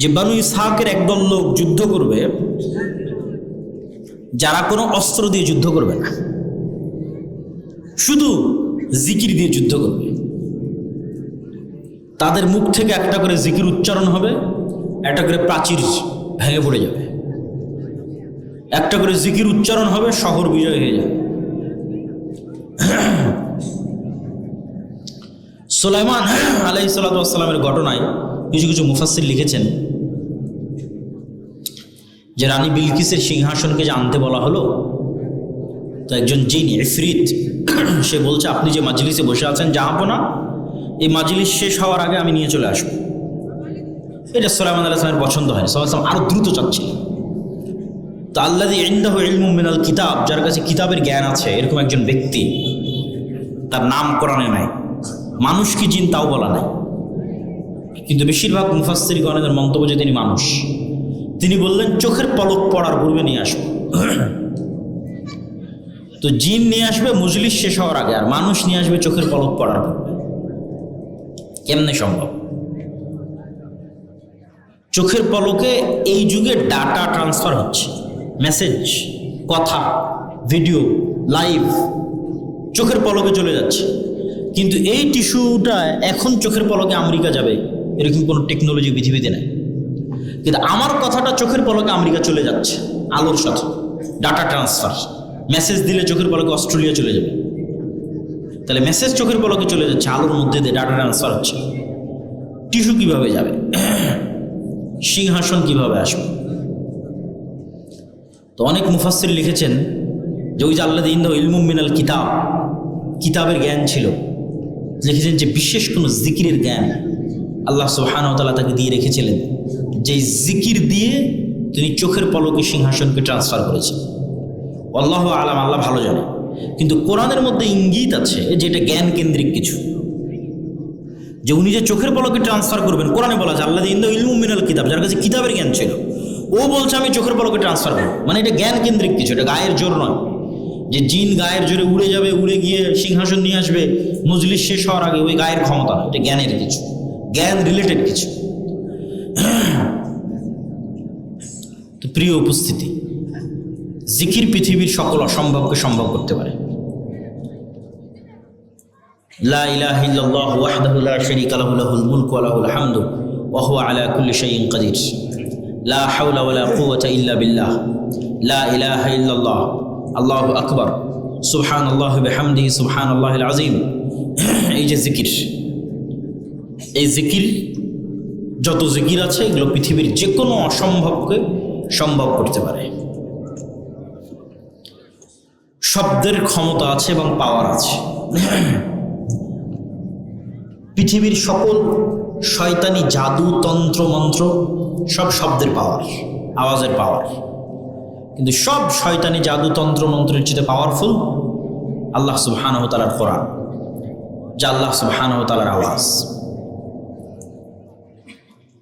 যে বানু ইসহাকের একদল লোক যুদ্ধ করবে, যারা কোনো অস্ত্র দিয়ে যুদ্ধ করবে না, শুধু জিকির দিয়ে যুদ্ধ করবে। তাদের মুখ থেকে একটা করে জিকির উচ্চারণ হবে, একটা করে প্রাচীর ভেঙে পড়ে যাবে, একটা করে জিকির উচ্চারণ হবে, শহর বিজয় হয়ে যাবে। সুলাইমান আলাইহিস সালাতু ওয়াস সালামের ঘটনায় কিছু কিছু মুফাসসির লিখেছেন যে রানী বিলকিসের সিংহাসনকে যে আনতে বলা হলো, তো একজন জিন ইফরিত সে বলছে, আপনি যে মাজলিসে বসে আছেন জাহাপনা, এই মাজলিস শেষ হওয়ার আগে আমি নিয়ে চলে আসবো। এটা সুলাইমান আলাইহিস সালামের পছন্দ হয়, সাল্লাল্লাহু আলাইহি ওয়াসাল্লাম আরো দ্রুত চাচ্ছিলেন। তো আল্লাযী ইনদাহু ইলমুম মিনাল কিতাব, যার কাছে কিতাবের জ্ঞান আছে, এরকম একজন ব্যক্তি, তার নাম কোরআনে নাই, মানুষ কি জিন তাও বলা নাই, কিন্তু বেশিরভাগ মুফাসসিরগণের মন্তব্য যে তিনি মানুষ। তিনি বললেন চোখের পলক পড়ার পূর্বে নিয়ে আসবো। তো জিন নিয়ে আসবে মজলিস শেষ হওয়ার আগে, আর মানুষ নিয়ে আসবে চোখের পলক পড়ার পূর্বে। কেমনে সম্ভব? চোখের পলকে এই যুগে ডাটা ট্রান্সফার হচ্ছে, মেসেজ, কথা, ভিডিও, লাইভ চোখের পলকে চলে যাচ্ছে। কিন্তু এই টিস্যুটা এখন চোখের পলকে আমেরিকা যাবে, এরকম কোনো টেকনোলজি পৃথিবীতে নেই। কিন্তু আমার কথাটা চোখের পলকে আমেরিকা চলে যাচ্ছে, আলোর সাথে ডাটা ট্রান্সফার। মেসেজ দিলে চোখের পলকে অস্ট্রেলিয়া চলে যাবে। তাহলে মেসেজ চোখের পলকে চলে যাচ্ছে, আলোর মধ্যে দিয়ে ডাটা ট্রান্সফার হচ্ছে। টিস্যু কিভাবে যাবে? সিংহাসন কিভাবে আসবে? তো অনেক মুফাসসির লিখেছেন যে ওই যে আল্লাযী ইনদাহু ইলমুম মিনাল কিতাব, কিতাবের জ্ঞান ছিল, লিখেছেন যে বিশেষ কোনো জিকিরের জ্ঞান আল্লাহ সুবহানাহু ওয়া তাআলা তাকে দিয়ে রেখেছিলেন, যে জিকির দিয়ে তিনি চোখের পলকে সিংহাসনকে ট্রান্সফার করেছেন। আল্লাহু আলাম, আল্লাহ ভালো জানে। কিন্তু কোরআনের মধ্যে ইঙ্গিত আছে যে এটা জ্ঞান কেন্দ্রিক কিছু, যে উনি যে চোখের পলকে ট্রান্সফার করবেন, কোরআনে বলা আছে আল্লাযী ইনদাহু ইলমুম মিনাল কিতাব, যার কাছে কিতাবের জ্ঞান ছিল, ও বলছে আমি চোখের পলকে ট্রান্সফার করব। মানে এটা জ্ঞান কেন্দ্রিক কিছু, এটা গায়ের জোর নয় যে জিন গায়ের জোরে উড়ে যাবে, উড়ে গিয়ে সিংহাসন নিয়ে আসবে মজলিস শেষ হওয়ার আগে, ওই গায়ের ক্ষমতা নয়, এটা জ্ঞানের কিছু, জ্ঞান রিলেটেড কিছু। তো প্রিয় উপস্থিতি, জিকির পৃথিবীর সকল অসম্ভবকে সম্ভব করতে পারে। লা ইলাহা ইল্লাল্লাহু ওয়াহদাহু লা শারীকা লাহু লাহুল মুলকু ওয়া লাহুল হামদু ওয়া হুয়া আলা কুল্লি শাইইন কাদির। লা হাওলা ওয়া লা কুওয়াতা ইল্লা বিল্লাহ। লা ইলাহা ইল্লাল্লাহ, আল্লাহু আকবার, সুবহানাল্লাহি ওয়া বিহামদিহি সুবহানাল্লাহিল আযীম। এই যে জিকির, এই জিকির, যত জিকির আছে এগুলো পৃথিবীর যে কোনো অসম্ভবকে সম্ভব করতে পারে। শব্দের ক্ষমতা আছে এবং পাওয়ার আছে। পৃথিবীর সকল শয়তানি জাদু তন্ত্র মন্ত্র সব শব্দের পাওয়ার, আওয়াজের পাওয়ার। কিন্তু সব শয়তানি জাদু তন্ত্র মন্ত্রের চেয়ে পাওয়ারফুল আল্লাহ সুবহানাহু ওয়া তাআলার কোরআন, যা আল্লাহ সুবহানাহু ওয়া তাআলার আওয়াজ।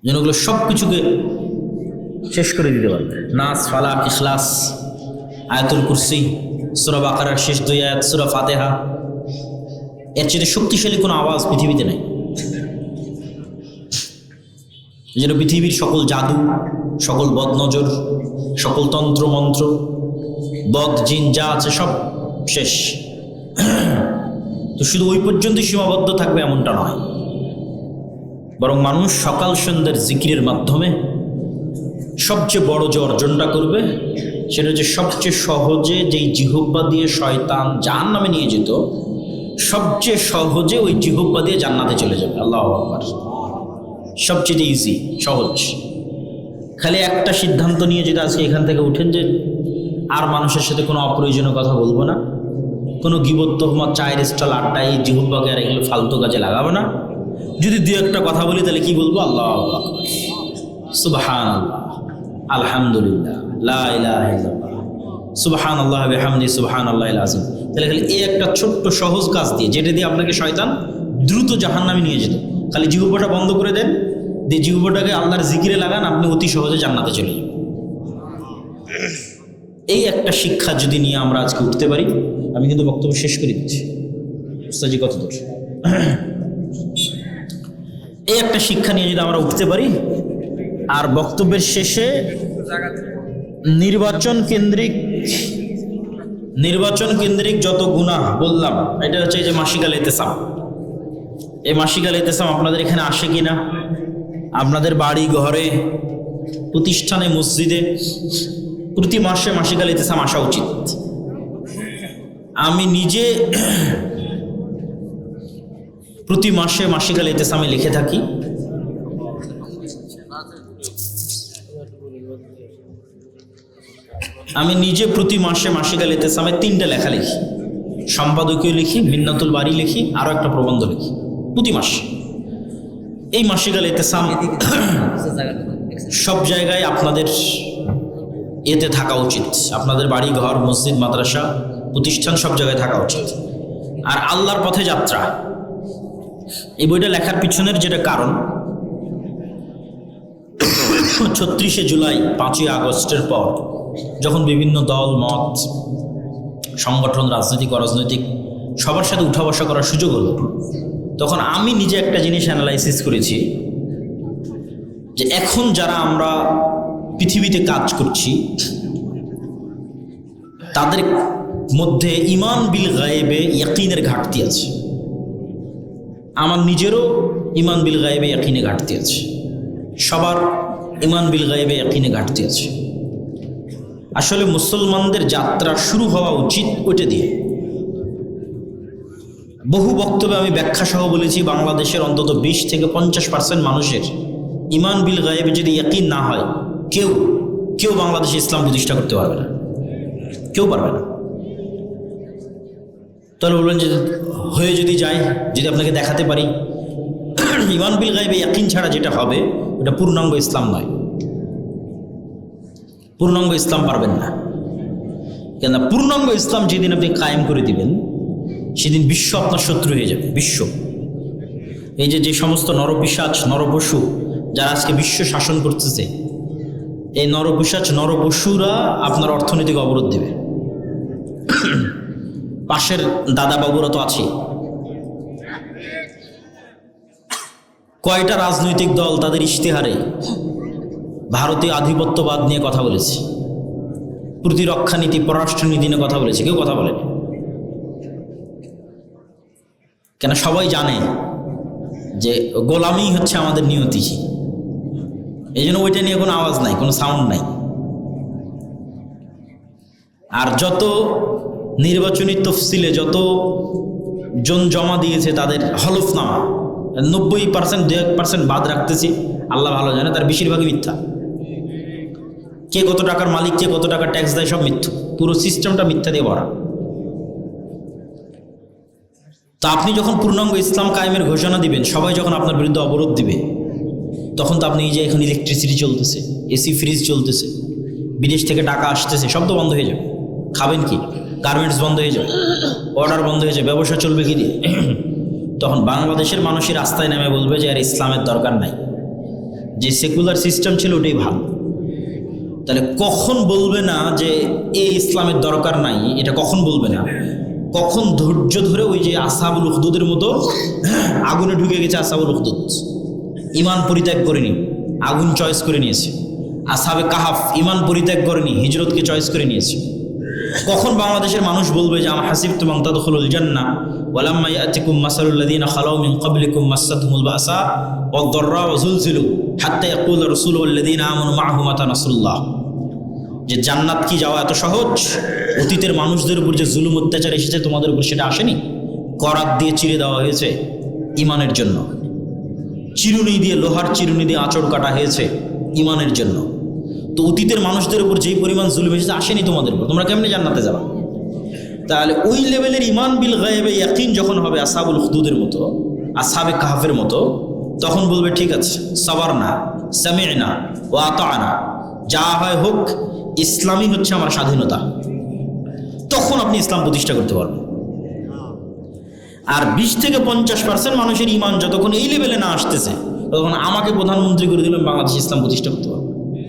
যেন ওগুলো সব কিছুকে শেষ করে দিতে পারবে। নাস, ফালাক, ইখলাস আয়াতুল কুরসি, সূরা বাকারার শেষ 2 আয়াত, সূরা ফাতিহা, এর চেয়ে শক্তিশালী কোনো আওয়াজ পৃথিবীতে নেই। যেন পৃথিবীর সকল জাদু, সকল বদনজর, সকল তন্ত্র মন্ত্র, বদ জিন যা আছে সব শেষ। তো শুধু ওই পর্যন্তই সীমাবদ্ধ থাকবে এমনটা নয়, বরং মানুষ সকাল সন্ধ্যার জিকিরের মাধ্যমে সবচেয়ে বড় যে অর্জনটা করবে সেটা হচ্ছে সবচেয়ে সহজে যেই জিহ্বা দিয়ে শয়তান জাহান্নামে নিয়ে যেত, সবচেয়ে সহজে ওই জিহ্বা দিয়ে জান্নাতে চলে যাবে। আল্লাহু আকবার। সবচেয়ে ইজি, সহজ। খালি একটা সিদ্ধান্ত নিয়ে যদি আজকে এখান থেকে উঠেন যে আর মানুষের সাথে কোনো অপ্রয়োজনীয় কথা বলবো না, কোনো গীবত, তোহমত, চায়ের স্টল, আড্ডা, এই জিহ্বাকে আর এগুলো ফালতু কাজে লাগাবো না। যদি দুই একটা কথা বলি তাহলে কি বলবো? আল্লাহু আকবার, সুবহানাল্লাহ, আলহামদুলিল্লাহ, লা ইলাহা ইল্লাল্লাহ, সুবহানাল্লাহ বিহামদি, সুবহানাল্লাহিল আযীম। তাহলে খালি এই একটা ছোট্ট সহজ কাজ দিয়ে, যেটা দিয়ে আপনাকে শয়তান দ্রুত জাহান্নামে নিয়ে যেত, খালি জিহ্বাটা বন্ধ করে দেন, দিয়ে জিহ্বাটাকে আল্লাহর জিকিরে লাগান, আপনি অতি সহজে জান্নাতে চলে যাবেন। এই একটা শিক্ষা যদি নিয়ে আমরা আজকে উঠতে পারি, আমি কিন্তু বক্তব্য শেষ করে দিচ্ছি। উস্তাদজি কত দূর? এই একটা শিক্ষা নিয়ে যদি আমরা উঠতে পারি, আর বক্তব্যের শেষে নির্বাচন কেন্দ্রিক যত গুনাহ বললাম, এটা হচ্ছে এই যে মাসিক আল ইতিসাম। এই মাসিক আল ইতিসাম আপনাদের এখানে আসে কিনা? আপনাদের বাড়ি ঘরে, প্রতিষ্ঠানে, মসজিদে প্রতি মাসে মাসিক আল ইতিসাম আসা উচিত। আমি নিজে প্রতি মাসে মাসিক আল ইতিসামে লিখে থাকি। আমি নিজে প্রতি মাসে মাসিক আল ইতিসামে 3টা লেখা লিখি, সম্পাদকীয় লিখি, মিন্নাতুল বাড়ি লিখি, আরও একটা প্রবন্ধ লিখি প্রতি মাসে। এই মাসিক আল ইতিসাম সব জায়গায় আপনাদের এতে থাকা উচিত। আপনাদের বাড়ি ঘর, মসজিদ, মাদ্রাসা, প্রতিষ্ঠান সব জায়গায় থাকা উচিত। আর আল্লাহর পথে যাত্রা, এই বইটা লেখার পিছনের যেটা কারণ, 36শে জুলাই, 5ই আগস্টের পর যখন বিভিন্ন দল মত, সংগঠন, রাজনৈতিক অরাজনৈতিক সবার সাথে উঠা বসা করার সুযোগ হলো, তখন আমি নিজে একটা জিনিস অ্যানালাইসিস করেছি যে এখন যারা আমরা পৃথিবীতে কাজ করছি তাদের মধ্যে ঈমান বিল গায়েবে ইয়াকিনের ঘাটতি আছে। আমার নিজেরও ঈমান বিল গায়েবে ইয়াকিনে ঘাটতি আছে, সবার ঈমান বিল গায়েবে ইয়াকিনে ঘাটতি আছে। আসলে মুসলমানদের যাত্রা শুরু হওয়া উচিত ওইটা দিয়ে। বহু বক্তব্যে আমি ব্যাখ্যা সহ বলেছি, বাংলাদেশের অন্তত 20 থেকে 50% মানুষের ঈমান বিল গায়েবে যদি ইয়াকিন না হয়, কেউ বাংলাদেশে ইসলাম প্রতিষ্ঠা করতে পারবে না, কেউ পারবে না। তাহলে বলবেন যে হয়ে যদি যায়, যদি আপনাকে দেখাতে পারি, ঈমান বিল গায়েবে ইয়াকিন ছাড়া যেটা হবে ওটা পূর্ণাঙ্গ ইসলাম নয়। পূর্ণাঙ্গ ইসলাম পারবেন না, কেন? পূর্ণাঙ্গ ইসলাম যেদিন আপনি কায়েম করে দিবেন, সেদিন বিশ্ব আপনার শত্রু হয়ে যাবে। বিশ্ব, এই যে সমস্ত নরপিশাচ, নরপশু যারা আজকে বিশ্ব শাসন করতেছে, এই নরপিশাচ, নরপশুরা আপনার অর্থনৈতিক অবরোধ দেবে। পাশের দাদাবাবুরা তো আছে, কয়টা রাজনৈতিক দল তাদের ইশতেহারে ভারতীয় আধিপত্যবাদ নিয়ে কথা বলেছে, প্রতিরক্ষা নীতি, পররাষ্ট্রনীতি নিয়ে কথা বলেছে? কেউ কথা বলেনি। কেন? সবাই জানে যে গোলামি হচ্ছে আমাদের নিয়তি, এই জন্য ওইটা নিয়ে কোনো আওয়াজ নাই, কোনো সাউন্ড নাই। আর যত নির্বাচনী তফসিলে যত জন জমা দিয়েছে তাদের হলফনামা, 90% 2% বাদ রাখতেছি, আল্লাহ ভালো জানে, তার বেশিরভাগই মিথ্যা। কে কত টাকার মালিক, কে কত টাকা ট্যাক্স দেয়, সব মিথ্যা। পুরো সিস্টেমটা মিথ্যা দিয়ে ভরা। তো আপনি যখন পূর্ণাঙ্গ ইসলাম কায়েমের ঘোষণা দিবেন, সবাই যখন আপনার বিরুদ্ধে অবরোধ দিবে, তখন তো আপনি এই যে এখন ইলেকট্রিসিটি চলতেছে, এসি ফ্রিজ চলতেছে, বিদেশ থেকে টাকা আসতেছে, সব তো বন্ধ হয়ে যাবে। খাবেন কি? গার্মেন্টস বন্ধ হয়ে যাবে, অর্ডার বন্ধ হয়ে যাবে, ব্যবসা চলবে কি দিয়ে? তখন বাংলাদেশের মানুষের রাস্তায় নেমে বলবে যে আর ইসলামের দরকার নাই, যে সেকুলার সিস্টেম ছিল ওটাই ভালো। তাহলে কখন বলবে না যে এই ইসলামের দরকার নাই, এটা কখন বলবে না? কখন ধৈর্য ধরে ওই যে আসহাবুল উখদুদের মতো আগুনে ঢুকে গেছে। আসহাবুল উখদুদ ইমান পরিত্যাগ করেনি, আগুন চয়েস করে নিয়েছে। আসহাবে কাহাফ ইমান পরিত্যাগ করেনি, হিজরতকে চয়েস করে নিয়েছে। কখন বাংলাদেশের মানুষ বলবে যে আম হাসিবতুম আন তাদখুলুল জান্নাহ ওয়ালাম্মা ইয়াতিকুম মাসালুল লাযীনা খালাউ মিন ক্বাবলিকুম মাসাতহুমুল বাসা ওয়াদ-দাররা ওয়া যুলজিলু হাত্তা ইয়াকুলা রাসূলু ওয়াল্লাযীনা আমানু মা'আহু মাতা নাসরুল্লাহ। যে জান্নাত কি যাওয়া এত সহজ? অতীতের মানুষদের উপর যে জুলুম অত্যাচার এসেছে তোমাদের উপর সেটা আসেনি? করাত দিয়ে চিরে দেওয়া হয়েছে ইমানের জন্য, চিরুনি দিয়ে, লোহার চিরুনি দিয়ে আঁচড় কাটা হয়েছে ইমানের জন্য। তো অতীতের মানুষদের উপর যেই পরিমাণ জুলুম এসেছে আসেনি তোমাদের উপর, তোমরা কেমনে জান্নাতে যাবা? তাহলে ওই লেভেলের ইমান বিল গায়েবে ইয়াকিন যখন হবে আসহাবুল উখদুদের মতো, আসহাবে কাহাফের মতো, তখন বলবে ঠিক আছে, সাবারনা সামি'না ওয়া আতা'না, যা হয় হোক, ইসলামই হচ্ছে আমার স্বাধীনতা। তখন আপনি ইসলাম প্রতিষ্ঠা করতে পারবেন। আর 20 থেকে 50% মানুষের ইমান যতক্ষণ এই লেভেলে না আসতেছে, তখন আমাকে প্রধানমন্ত্রী করে দিলাম বাংলাদেশ ইসলাম প্রতিষ্ঠা করতে পারবে।